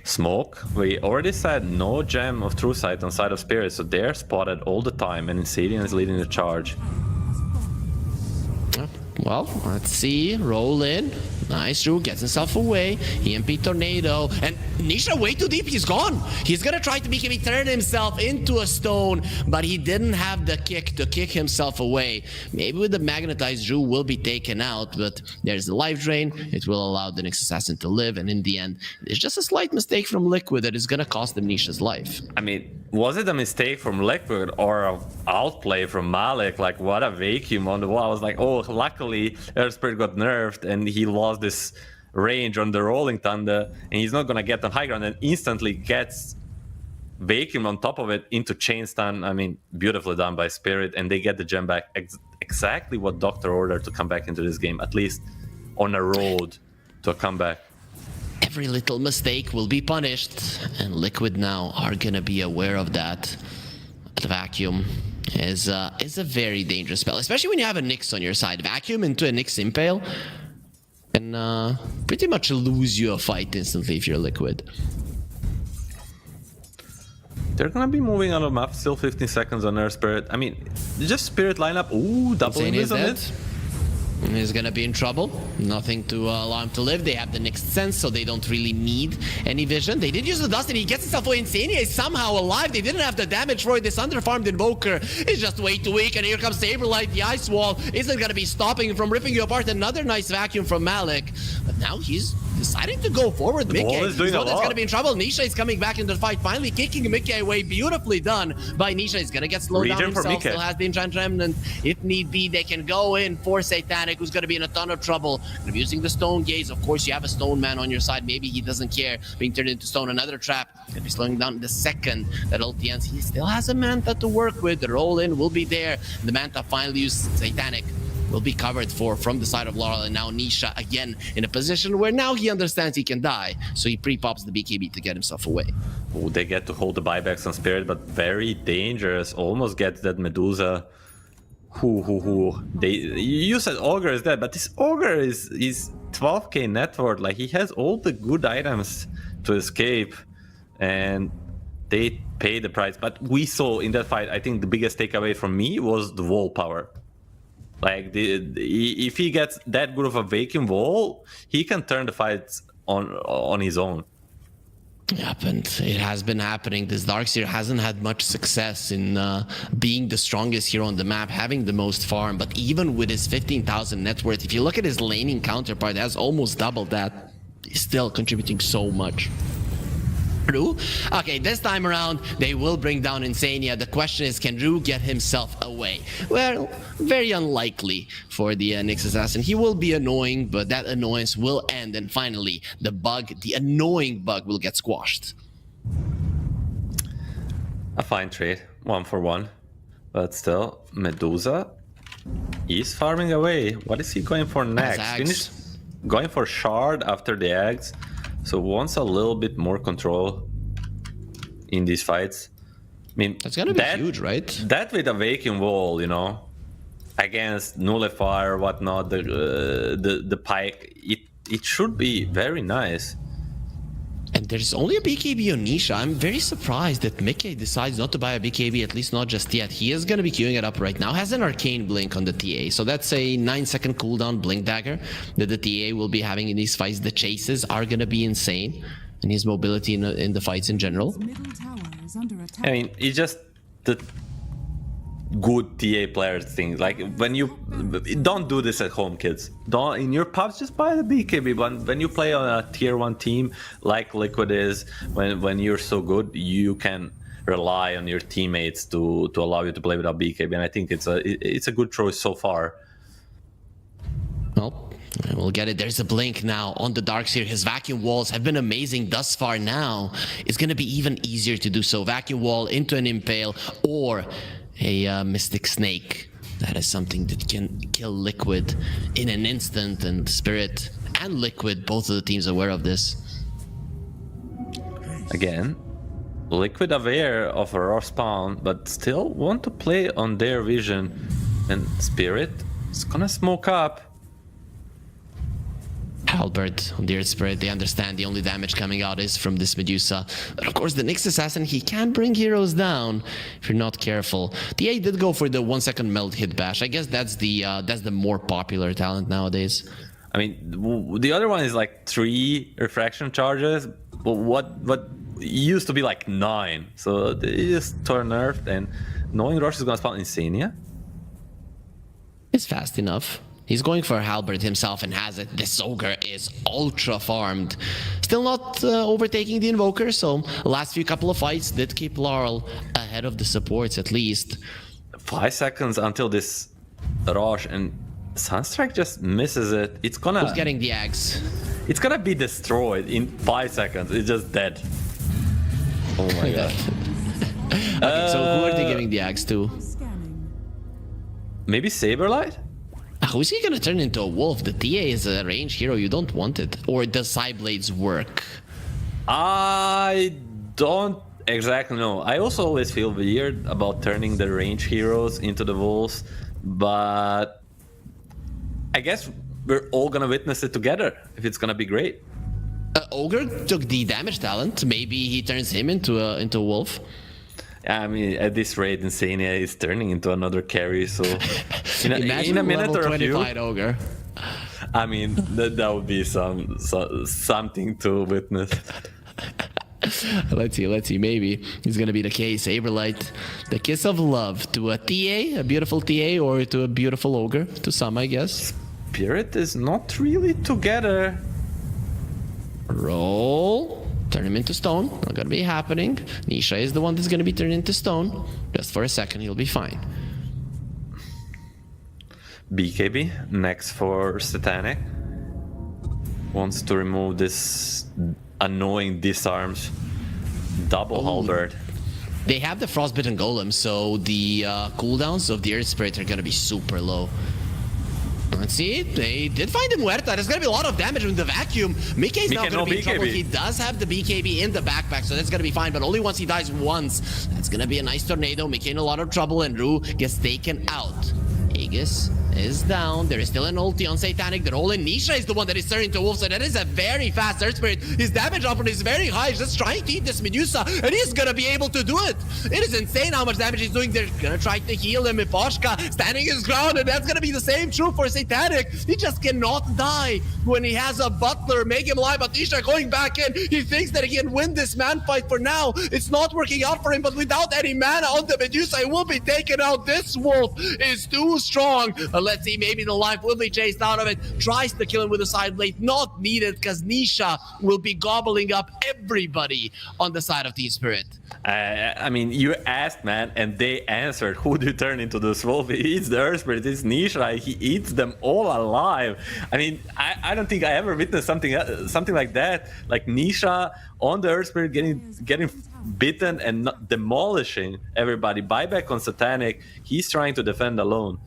A: Smoke, we already said no gem of True Sight on side of Spirit, so they're spotted all the time, and Insadian is leading the charge.
B: Well, let's see. Roll in. Nice, Drew gets himself away. EMP Tornado. And Nisha way too deep. He's gone. He's gonna try to turn himself into a stone, but he didn't have the kick to kick himself away. Maybe with the magnetized Drew will be taken out, but there's the life drain. It will allow the Nyx Assassin to live, and in the end, it's just a slight mistake from Liquid that is gonna cost them Nisha's life.
A: I mean, was it a mistake from Liquid or an outplay from Malik? Like, what a vacuum on the wall. I was like, oh, luckily Air Spirit got nerfed and he lost this range on the Rolling Thunder, and he's not gonna get on high ground, and instantly gets vacuum on top of it into chain stun. I mean, beautifully done by Spirit, and they get the gem back. Exactly what Doctor ordered to come back into this game, at least on a road to a comeback.
B: Every little mistake will be punished, and Liquid now are gonna be aware of that. The Vacuum is a very dangerous spell, especially when you have a Nyx on your side. Vacuum into a Nyx Impale can pretty much lose you a fight instantly if you're Liquid.
A: They're gonna be moving on the map, still 15 seconds on Air Spirit. I mean, just Spirit lineup. Ooh, double invis on it.
B: He's gonna be in trouble. Nothing to allow him to live. They have the next sense, so they don't really need any vision. They did use the dust, and he gets himself away. Insania is somehow alive. They didn't have the damage for it. This underfarmed Invoker is just way too weak, and here comes Saberlight. The ice wall isn't gonna be stopping him from ripping you apart. Another nice vacuum from Malik, but now he's deciding to go forward. Mickey is gonna be in trouble. Nisha is coming back into the fight, finally kicking Mickey away. Beautifully done by Nisha. He's gonna get slowed down himself. Still has the Enchant Remnant. If need be, they can go in for Satanic, who's gonna be in a ton of trouble. Gonna be using the Stone Gaze. Of course, you have a Stone Man on your side. Maybe he doesn't care being turned into stone. Another trap. Gonna be slowing down the second that ulti ends. He still has a Manta to work with. The roll in will be there. The Manta finally used. Satanic will be covered for from the side of Laurel, and now Nisha again in a position where now he understands he can die, so he pre-pops the BKB to get himself away.
A: Oh, they get to hold the buybacks on Spirit, but very dangerous. Almost gets that Medusa. You said Ogre is dead, but this Ogre is 12k net worth. Like, he has all the good items to escape, and they pay the price. But we saw in that fight, I think the biggest takeaway from me was the wall power. Like, if he gets that good of a vacuum wall, he can turn the fights on his own.
B: Yep, and it has been happening. This Darkseer hasn't had much success in being the strongest hero on the map, having the most farm, but even with his 15,000 net worth, if you look at his laning counterpart, it has almost doubled that. He's still contributing so much. Drew? Okay, this time around, they will bring down Insania. The question is, can Drew get himself away? Well, very unlikely for the Nyx Assassin. He will be annoying, but that annoyance will end, and finally, the annoying bug will get squashed.
A: A fine trade, 1-for-1. But still, Medusa is farming away. What is he going for next? going for shard after the eggs, so wants a little bit more control in these fights. I mean,
B: That's gonna be huge, right?
A: That with a vacuum wall, you know, against nullifier or whatnot, the pike, it should be very nice.
B: And there's only a BKB on Nisha. I'm very surprised that Mickey decides not to buy a BKB, at least not just yet. He is going to be queuing it up right now. Has an arcane blink on the TA. So that's a 9-second cooldown blink dagger that the TA will be having in these fights. The chases are going to be insane. And his mobility in the fights in general.
C: Middle tower is under attack.
A: I mean, it's just the good TA players thing. Like, when you don't do this at home, kids. Don't in your pubs, just buy the BKB. But when you play on a tier 1 team like Liquid is, when you're so good, you can rely on your teammates to allow you to play without BKB. And I think it's a good choice so far.
B: Well, we'll get it. There's a blink now on the Darkseer. His vacuum walls have been amazing thus far. Now it's going to be even easier to do so. Vacuum wall into an Impale or a Mystic Snake. That is something that can kill Liquid in an instant, and Spirit and Liquid, both of the teams aware of this.
A: Again, Liquid aware of a raw spawn, but still want to play on their vision. And Spirit is gonna smoke up.
B: Halberd on the Earth Spirit, they understand the only damage coming out is from this Medusa. But of course, the Nyx Assassin, he can bring heroes down if you're not careful. TA did go for the 1-second melt hit bash. I guess that's the more popular talent nowadays.
A: I mean, the other one is like 3 refraction charges, but what used to be like 9. So they just turn nerfed, and knowing Rosh is gonna spawn Insania.
B: It's fast enough. He's going for Halberd himself and has it. This Ogre is ultra farmed. Still not overtaking the Invoker, so last few couple of fights did keep Laurel ahead of the supports at least.
A: 5 seconds until this Rosh, and Sunstrike just misses it. It's gonna...
B: Who's getting the axe?
A: It's gonna be destroyed in 5 seconds. It's just dead. Oh my god.
B: Okay, so who are they giving the axe to?
C: Scanning.
A: Maybe Saberlight?
B: Who's he gonna turn into a wolf? The TA is a range hero, you don't want it. Or does Psyblades work?
A: I don't exactly know. I also always feel weird about turning the range heroes into the wolves, but I guess we're all gonna witness it together if it's gonna be great.
B: Ogre took the damage talent. Maybe he turns him into a wolf.
A: I mean, at this rate, Insania is turning into another carry, so in a minute or a few,
B: Ogre.
A: I mean, that would be something to witness.
B: Let's see. Maybe it's gonna be the case. Saberlight, the kiss of love to a TA, a beautiful TA, or to a beautiful ogre. To some, I guess.
A: Spirit is not really together.
B: Roll. Turn him into stone. Not gonna be happening. Nisha is the one that's gonna be turned into stone. Just for a second, he'll be fine.
A: BKB next for Satanic. Wants to remove this annoying disarms. Double halberd.
B: They have the frostbitten golem, so the cooldowns of the Earth Spirit are gonna be super low. Let's see, they did find him Muerta. There's gonna be a lot of damage with the vacuum. Mickey's not gonna be in trouble. He does have the BKB in the backpack, so that's gonna be fine, but only once he dies once. That's gonna be a nice tornado. Mickey in a lot of trouble, and Rue gets taken out. Aegis is down. There is still an ulti on Satanic. The roll in Nisha is the one that is turning to wolf, so that is a very fast Earth Spirit. His damage output is very high. He's just trying to eat this Medusa, and he's gonna be able to do it. It is insane how much damage he's doing. They're gonna try to heal him. Miposhka standing his ground, and that's gonna be the same true for Satanic. He just cannot die when he has a butler make him alive, but Nisha going back in. He thinks that he can win this man fight for now. It's not working out for him, but without any mana on the Medusa, he will be taken out. This wolf is too strong. Let's see, maybe the life will be chased out of it. Tries to kill him with a side blade. Not needed, because Nisha will be gobbling up everybody on the side of Team Spirit.
A: I mean, you asked, man, and they answered. Who do you turn into this wolf? He eats the Earth Spirit. It's Nisha. He eats them all alive. I mean, I don't think I ever witnessed something like that. Like Nisha on the Earth Spirit getting bitten and not demolishing everybody. Buyback on Satanic. He's trying to defend alone.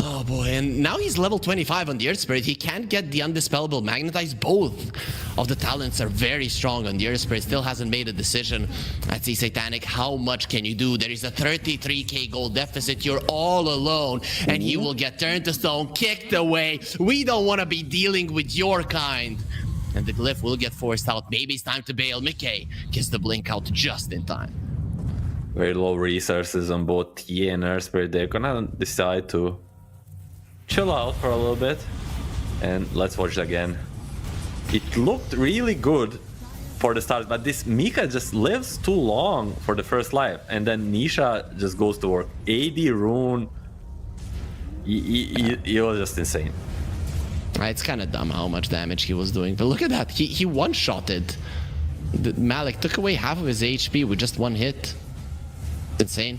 B: Oh boy, and now he's level 25 on the Earth Spirit. He can't get the Undispellable Magnetize. Both of the talents are very strong on the Earth Spirit. Still hasn't made a decision. Let's see, Satanic, how much can you do? There is a 33k gold deficit. You're all alone, and he will get turned to stone, kicked away. We don't want to be dealing with your kind. And the glyph will get forced out. Maybe it's time to bail. Mickey gets the blink out just in time.
A: Very low resources on both TA and Earth Spirit. They're gonna decide to chill out for a little bit, and let's watch it again. It looked really good for the start, but this Mika just lives too long for the first life, and then Nisha just goes to work. AD rune, he was just insane.
B: It's kind of dumb how much damage he was doing, but look at that. He one-shotted. Malik took away half of his HP with just one hit. Insane.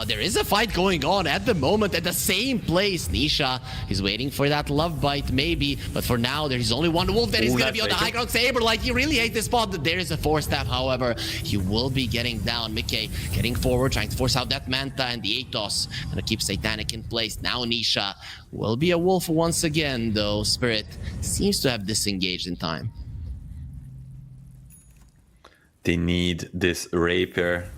B: There is a fight going on at the moment at the same place. Nisha is waiting for that love bite, maybe. But for now, there is only one wolf that is going to be on the high ground. Saber, like, he really hates this spot. There is a Force Staff, however. He will be getting down. Mickey getting forward, trying to force out that Manta and the Atos. Going to keep Satanic in place. Now Nisha will be a wolf once again, though. Spirit seems to have disengaged in time.
A: They need this rapier.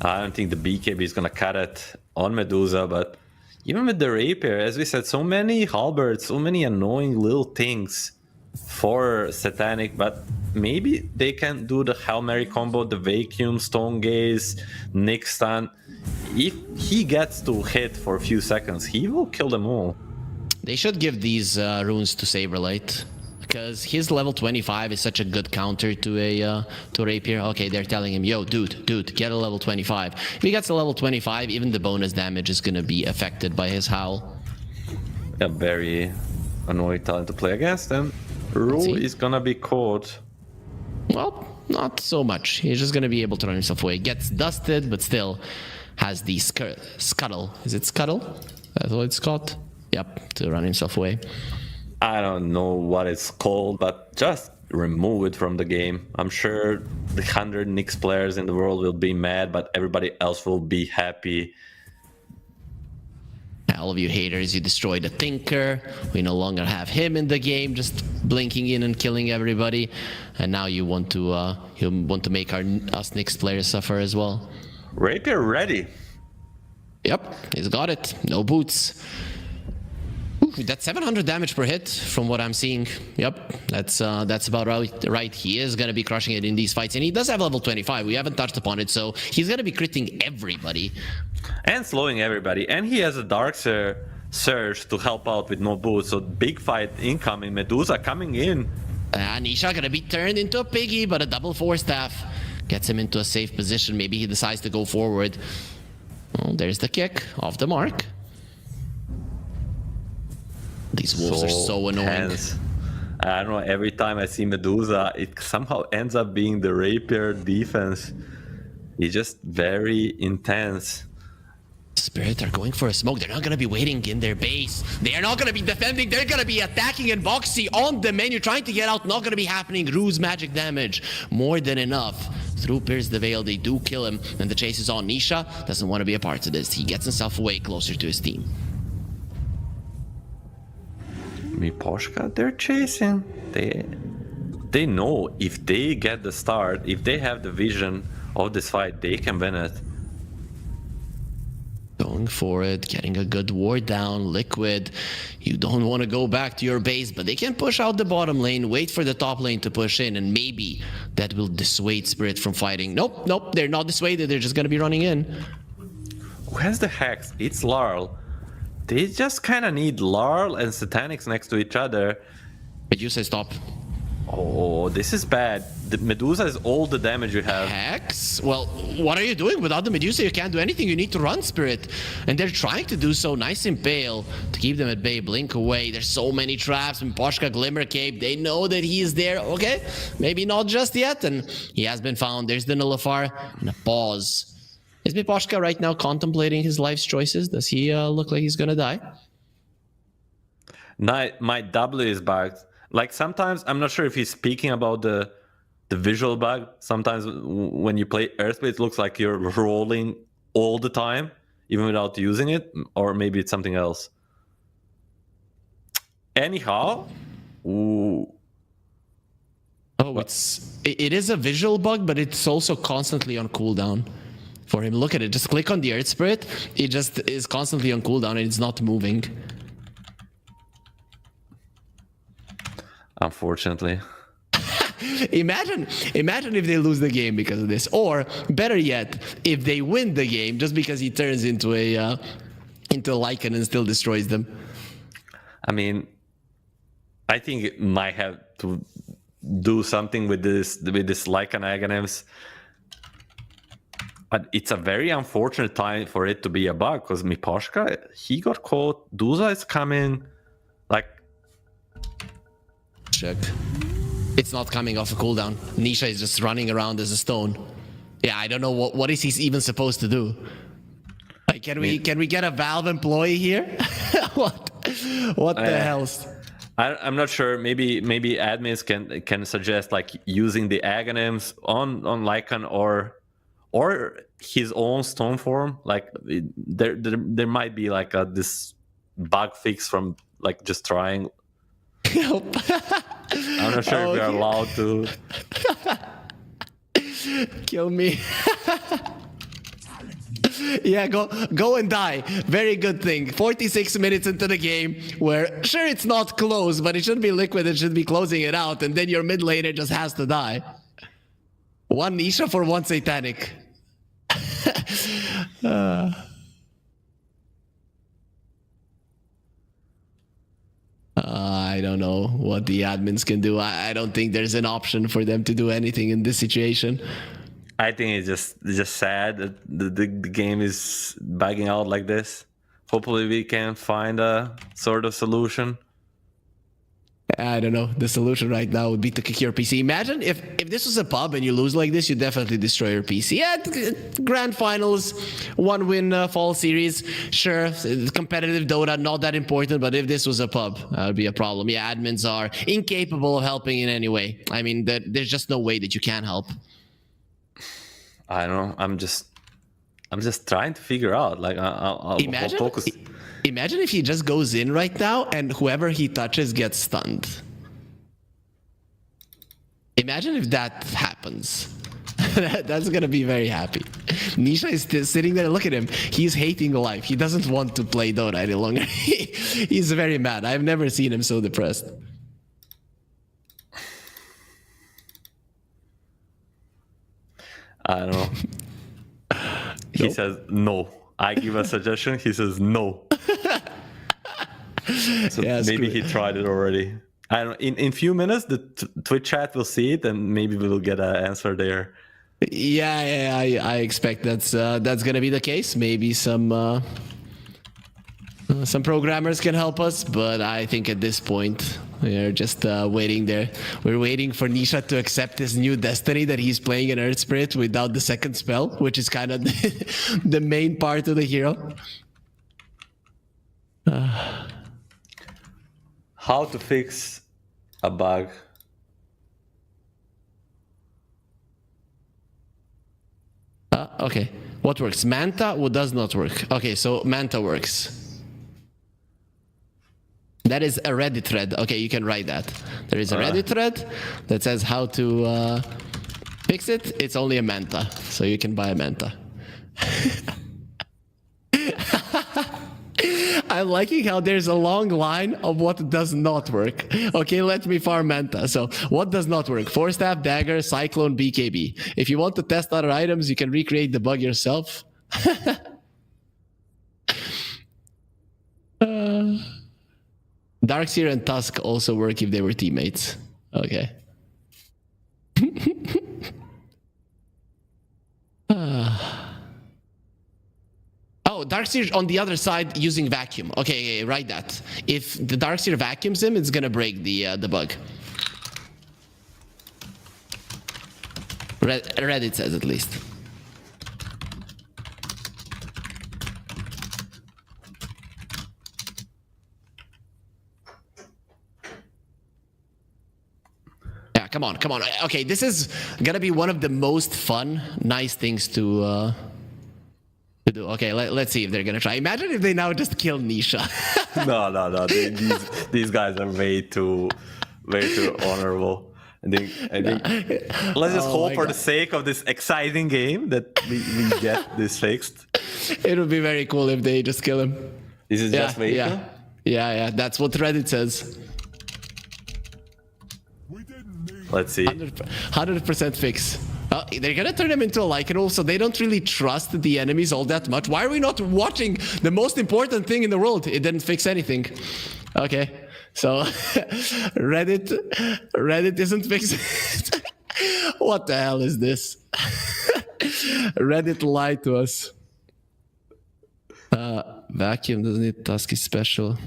A: I don't think the BKB is gonna cut it on Medusa, but even with the rapier, as we said, so many halberds, so many annoying little things for Satanic, but maybe they can do the Hail Mary combo, the vacuum, stone gaze, Nick stun. If he gets to hit for a few seconds, he will kill them all.
B: They should give these runes to Saberlight, because his level 25 is such a good counter to a rapier. Okay, they're telling him, yo, dude, get a level 25. If he gets a level 25, even the bonus damage is gonna be affected by his howl.
A: A very annoying talent to play against, and Rule is gonna be caught.
B: Well, not so much. He's just gonna be able to run himself away. Gets dusted, but still has the scuttle. Is it scuttle? That's what it's called? Yep, to run himself away.
A: I don't know what it's called, but just remove it from the game. I'm sure the 100 Nyx players in the world will be mad, but everybody else will be happy.
B: All of you haters, you destroyed the Tinker. We no longer have him in the game, just blinking in and killing everybody. And now you want to make us Nyx players suffer as well.
A: Rapier ready.
B: Yep, he's got it. No boots. That's 700 damage per hit from what I'm seeing. Yep, that's about right. He is going to be crushing it in these fights, and he does have level 25. We haven't touched upon it, so he's going to be critting everybody.
A: And slowing everybody. And he has a Dark Surge to help out with no boots, so big fight incoming. Medusa coming in.
B: Nisha going to be turned into a piggy, but a double Force Staff gets him into a safe position. Maybe he decides to go forward. Oh, there's the kick off the mark. These wolves are so annoying.
A: Tense. I don't know, every time I see Medusa, it somehow ends up being the rapier defense. It's just very intense.
B: Spirit are going for a smoke. They're not going to be waiting in their base. They are not going to be defending. They're going to be attacking, and Voxy on the menu, trying to get out. Not going to be happening. Ruse magic damage. More than enough. Through Pierce the Veil, they do kill him, and the chase is on. Nisha doesn't want to be a part of this. He gets himself away closer to his team.
A: Miposhka, they're chasing. They know if they get the start, if they have the vision of this fight, they can win it.
B: Going for it, getting a good ward down, Liquid. You don't want to go back to your base, but they can push out the bottom lane, wait for the top lane to push in, and maybe that will dissuade Spirit from fighting. Nope, they're not dissuaded, they're just going to be running in.
A: Who has the Hex? It's Larl. They just kind of need Larl and Satanics next to each other.
B: But you say stop.
A: Oh, this is bad. The Medusa is all the damage you have.
B: Hex? Well, what are you doing? Without the Medusa, you can't do anything. You need to run, Spirit. And they're trying to do so. Nice Impale to keep them at bay. Blink away. There's so many traps. Miposhka, Glimmer Cape. They know that he is there. Okay, maybe not just yet. And he has been found. There's the Nullifier. And a pause. Is Miposhka right now contemplating his life's choices? Does he look like he's gonna die?
A: My W is bugged. Like sometimes, I'm not sure if he's speaking about the visual bug. Sometimes when you play Earthblade, it looks like you're rolling all the time. even without using it, or maybe it's something else. Anyhow, ooh.
B: Oh, it is a visual bug, but it's also constantly on cooldown for him. Look at it. Just click on the Earth Spirit. It just is constantly on cooldown and it's not moving.
A: Unfortunately.
B: Imagine if they lose the game because of this, or better yet, if they win the game just because he turns into a Lycan and still destroys them.
A: I mean, I think it might have to do something with this Lycan Aghanims. But it's a very unfortunate time for it to be a bug, because Miposhka, he got caught. Duza is coming. Like,
B: check. It's not coming off a cooldown. Nisha is just running around as a stone. Yeah, I don't know what is he even supposed to do. Like, can we get a Valve employee here? What the hell?
A: I'm not sure. Maybe admins can suggest like using the Aghanims on Lycan or his own stone form. Like there might be like this bug fix from like just trying. I'm not sure if we are allowed to.
B: Kill me. Yeah, go and die. Very good thing. 46 minutes into the game where, sure, it's not close, but it should be liquid. It should be closing it out. And then your mid laner just has to die. One Nisha for one Satanic. I don't know what the admins can do. I don't think there's an option for them to do anything in this situation.
A: I think it's just sad that the game is bugging out like this. Hopefully we can find a sort of solution.
B: I don't know. The solution right now would be to kick your PC. Imagine if this was a pub and you lose like this, you definitely destroy your PC. Yeah, grand finals, 1-win fall series. Sure, competitive Dota, not that important. But if this was a pub, that would be a problem. Yeah, admins are incapable of helping in any way. I mean, there's just no way that you can help.
A: I don't know. I'm just trying to figure out. Like, I'll focus.
B: Imagine if he just goes in right now and whoever he touches gets stunned. Imagine if that happens. That's gonna be very happy. Nisha is still sitting there. Look at him. He's hating life. He doesn't want to play Dota any longer. He's very mad. I've never seen him so depressed.
A: I don't know. He says no. I give a suggestion. He says no. So yeah, maybe he tried it already. I don't know. In few minutes, the Twitch chat will see it, and maybe we will get an answer there.
B: Yeah, I expect that's gonna be the case. Maybe some programmers can help us, but I think at this point we're just waiting there. We're waiting for Nisha to accept his new destiny that he's playing an Earth Spirit without the second spell, which is kind of the main part of the hero.
A: How to fix a bug?
B: Okay. What works? Manta? What does not work? Okay, so Manta works. That is a Reddit thread. Okay, you can write that. There is a Reddit thread that says how to fix it. It's only a Manta, so you can buy a Manta. I'm liking how there's a long line of what does not work. Okay, let me farm Manta. So, what does not work? Force Staff, Dagger, Cyclone, BKB. If you want to test other items, you can recreate the bug yourself. Darkseer and Tusk also work if they were teammates. Okay. Oh, Darkseer on the other side using vacuum. Okay, write that. If the Darkseer vacuums him, it's gonna break the bug. Reddit says at least. Yeah, come on. Okay, this is gonna be one of the most fun, nice things to to do. Okay, let's see if they're gonna try. Imagine if they now just kill Nisha.
A: No. These guys are way too honorable. I think let's just hope for the sake of this exciting game that we get this fixed.
B: It would be very cool if they just kill him.
A: This is just Waco?
B: Yeah. That's what Reddit says.
A: Let's see.
B: 100% fix. They're gonna turn him into a Lycanroll, so they don't really trust the enemies all that much. Why are we not watching the most important thing in the world? It didn't fix anything. Okay, so Reddit isn't fixing it. What the hell is this? Reddit lied to us. Vacuum doesn't need Tusky special.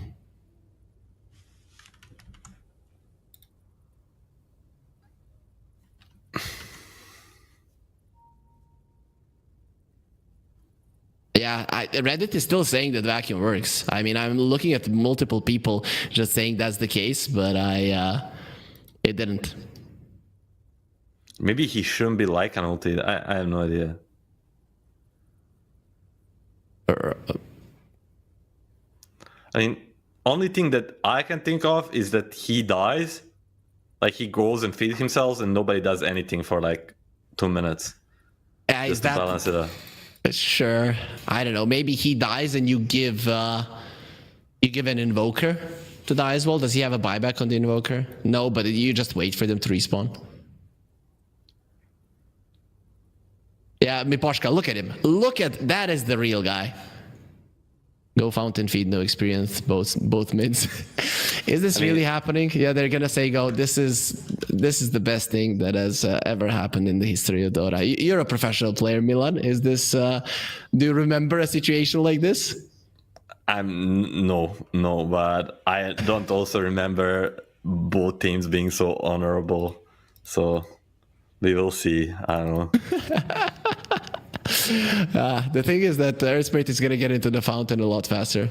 B: Yeah, Reddit is still saying that vacuum works. I mean, I'm looking at multiple people just saying that's the case, but it didn't.
A: Maybe he shouldn't be like an ulti. I have no idea. I mean, only thing that I can think of is that he dies, like he goes and feeds himself, and nobody does anything for like 2 minutes.
B: Yeah,
A: just to balance it out.
B: Sure, I don't know. Maybe he dies and you give an invoker to die as well. Does he have a buyback on the invoker? No, but you just wait for them to respawn. Yeah, Miposhka, look at him. Look at that is the real guy. Go fountain feed, no experience, both mids. Is this really happening? Yeah, they're gonna say, "Go, this is the best thing that has ever happened in the history of Dota." You're a professional player, Milan. Is this? Do you remember a situation like this?
A: No, but I don't also remember both teams being so honorable. So we will see. I don't know.
B: The thing is that Earthspirit is going to get into the fountain a lot faster.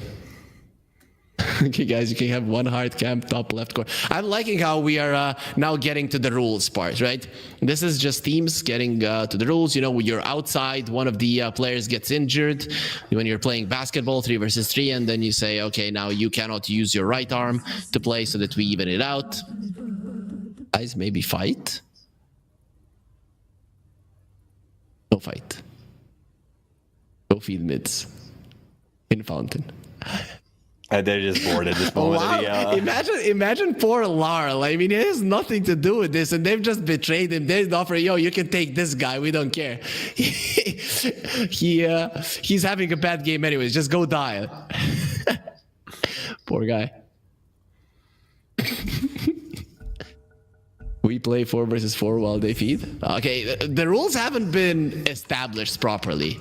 B: Okay, guys, you can have one hard camp top left corner. I'm liking how we are now getting to the rules part, right? This is just teams getting to the rules. You know, when you're outside, one of the players gets injured. When you're playing basketball 3 versus 3, and then you say, okay, now you cannot use your right arm to play so that we even it out. Guys, maybe fight? No fight. Go feed mids in fountain.
A: They're just bored at this moment.
B: Wow.
A: Yeah.
B: Imagine poor Larl. I mean, it has nothing to do with this, and they've just betrayed him. They've offered, yo, you can take this guy. We don't care. He's having a bad game anyways. Just go die. Poor guy. We play 4 versus 4 while they feed. Okay, the rules haven't been established properly.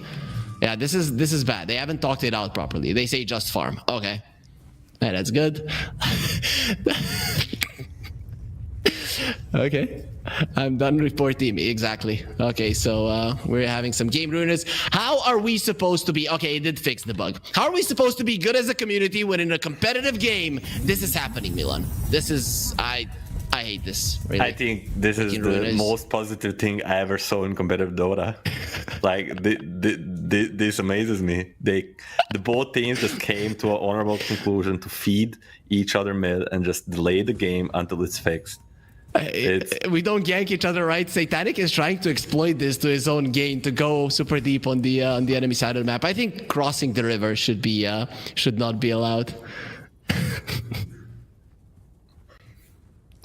B: Yeah, this is bad. They haven't talked it out properly. They say just farm. Okay. Yeah, that's good. Okay. I'm done reporting. Exactly. Okay, so we're having some game ruiners. How are we supposed to be? Okay, it did fix the bug. How are we supposed to be good as a community when in a competitive game this is happening, Milan? This is... I hate this. Really.
A: I think this is the most positive thing I ever saw in competitive Dota. Like this amazes me. The both teams just came to an honorable conclusion to feed each other mid and just delay the game until it's fixed.
B: We don't gank each other, right? Satanic is trying to exploit this to his own gain to go super deep on the enemy side of the map. I think crossing the river should not be allowed.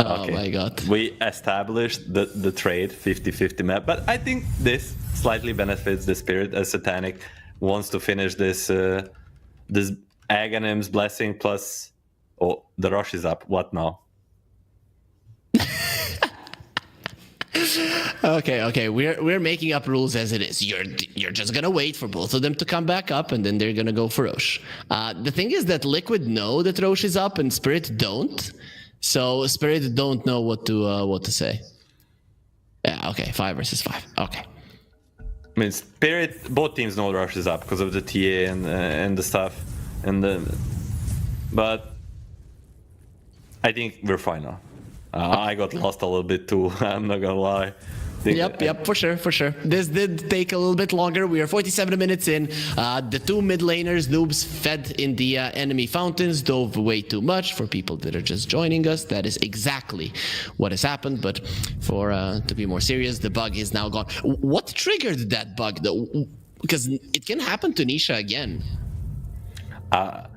B: Oh my god.
A: We established the trade 50-50 map, but I think this slightly benefits the Spirit as Satanic wants to finish this this Aghanim's Blessing plus... Oh, the rush is up. What now?
B: Okay. We're making up rules as it is. You're just gonna wait for both of them to come back up, and then they're gonna go for Rosh. The thing is that Liquid know that Rosh is up, and Spirit don't. So Spirit don't know what to say. Yeah, okay, 5 versus 5. Okay.
A: I mean, Spirit, both teams know Rush is up because of the TA and the stuff, but I think we're fine now. I got lost a little bit too. I'm not gonna lie.
B: Yep, for sure. This did take a little bit longer. We are 47 minutes in. The two mid laners, noobs, fed in the enemy fountains, dove way too much. For people that are just joining us, that is exactly what has happened. But for to be more serious, the bug is now gone. What triggered that bug, though? Because it can happen to Nisha again.
A: I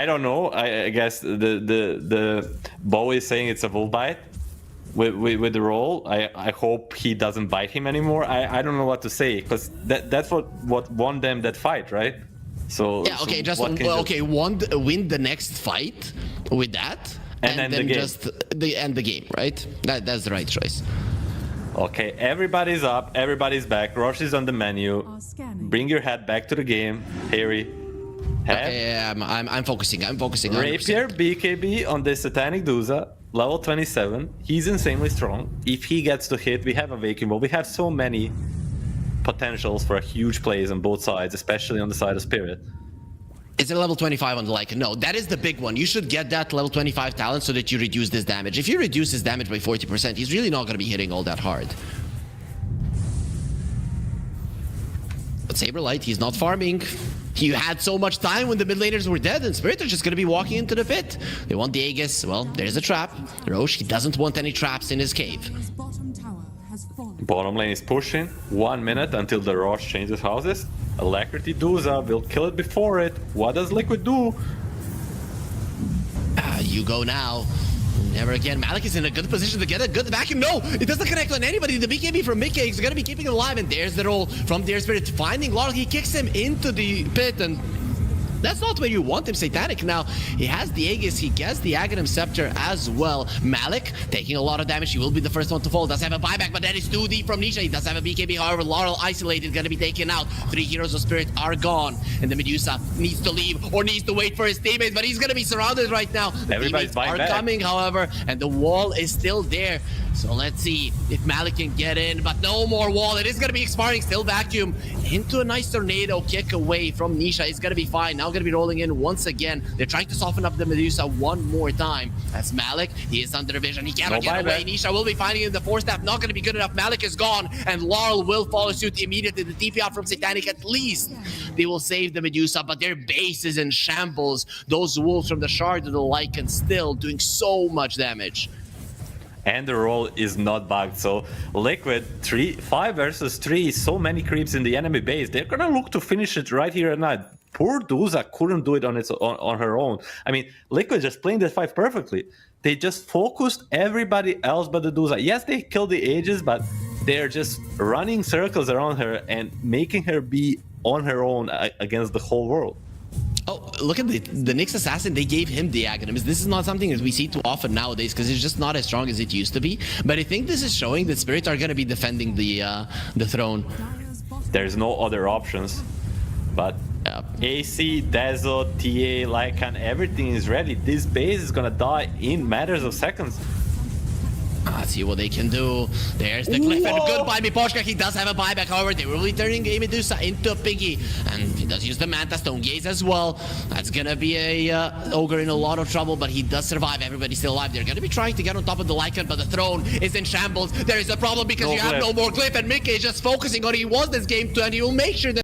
A: don't know. I guess the Bo is saying it's a bull bite with the roll. I hope he doesn't bite him anymore. I don't know what to say, because that's what won them that fight, right? So
B: yeah, okay,
A: so
B: win the next fight with that, and then
A: the
B: just end the game, right? That's the right choice.
A: Okay, everybody's up, everybody's back. Rosh is on the menu. Bring your head back to the game, Harry.
B: Okay, I'm focusing.
A: Rapier
B: 100%.
A: BKB on the Satanic Duza, level 27. He's insanely strong. If he gets to hit, we have a vacuum ball. We have so many potentials for huge plays on both sides, especially on the side of Spirit.
B: Is it level 25 on the Lycan? No, that is the big one. You should get that level 25 talent so that you reduce this damage. If you reduce his damage by 40%, he's really not going to be hitting all that hard. But Saberlight, he's not farming. He had so much time when the mid laners were dead, and Spirit are just going to be walking into the pit. They want the Aegis. Well, there's a trap. Rosh, he doesn't want any traps in his cave.
C: His bottom tower has fallen.
A: Bottom lane is pushing. 1 minute until the Rosh changes houses. Alacrity Duza will kill it before it. What does Liquid do?
B: You go now. Never again. Malik is in a good position to get a good vacuum. No, it doesn't connect on anybody. The BKB from Mickey is going to be keeping him alive, and there's the roll from their Spirit. Finding Laurel, he kicks him into the pit, and that's not where you want him, Satanic. Now, he has the Aegis, he gets the Aghanim Scepter as well. Malik, taking a lot of damage, he will be the first one to fall. Does have a buyback, but that is too deep from Nisha. He does have a BKB, however, Laurel isolated, gonna be taken out. 3 Heroes of Spirit are gone, and the Medusa needs to leave, or needs to wait for his teammates, but he's gonna be surrounded right now. The
A: Everybody's
B: teammates are
A: back.
B: coming, however, and the wall is still there. So let's see if Malik can get in, but no more wall. It is gonna be expiring, still vacuum. Into a nice tornado kick away from Nisha. It's gonna be fine. Now gonna be rolling in once again. They're trying to soften up the Medusa one more time. That's Malik. He is under vision. He cannot get away. Nisha will be finding him. The 4-step not gonna be good enough. Malik is gone, and Laurel will follow suit immediately. The TP out from Satanic, at least they will save the Medusa, but their base is in shambles. Those wolves from the Shard of the Lycan still doing so much damage.
A: And the roll is not bugged, so Liquid 5 versus 3, so many creeps in the enemy base. They're gonna look to finish it right here and now. Poor Duza couldn't do it on her own. I mean, Liquid just playing that fight perfectly. They just focused everybody else but the Duza. Yes, they killed the Aegis, but they're just running circles around her and making her be on her own against the whole world.
B: Oh, look at the Nyx Assassin. They gave him the Aghanims. This is not something that we see too often nowadays because it's just not as strong as it used to be. But I think this is showing that Spirit are going to be defending the throne.
A: There's no other options. But AC, Dezo, TA, Lycan, everything is ready. This base is going to die in matters of seconds.
B: Let's see what they can do. There's the cliff, and goodbye Miposhka. He does have a buyback, however. They will be turning a Medusa into a piggy, and he does use the Manta Stone Gaze as well. That's gonna be a Ogre in a lot of trouble, but he does survive. Everybody's still alive. They're gonna be trying to get on top of the Lycan, but the throne is in shambles. There is a problem because you have no more cliff, and Mickey is just focusing on he wants this game to, and he will make sure that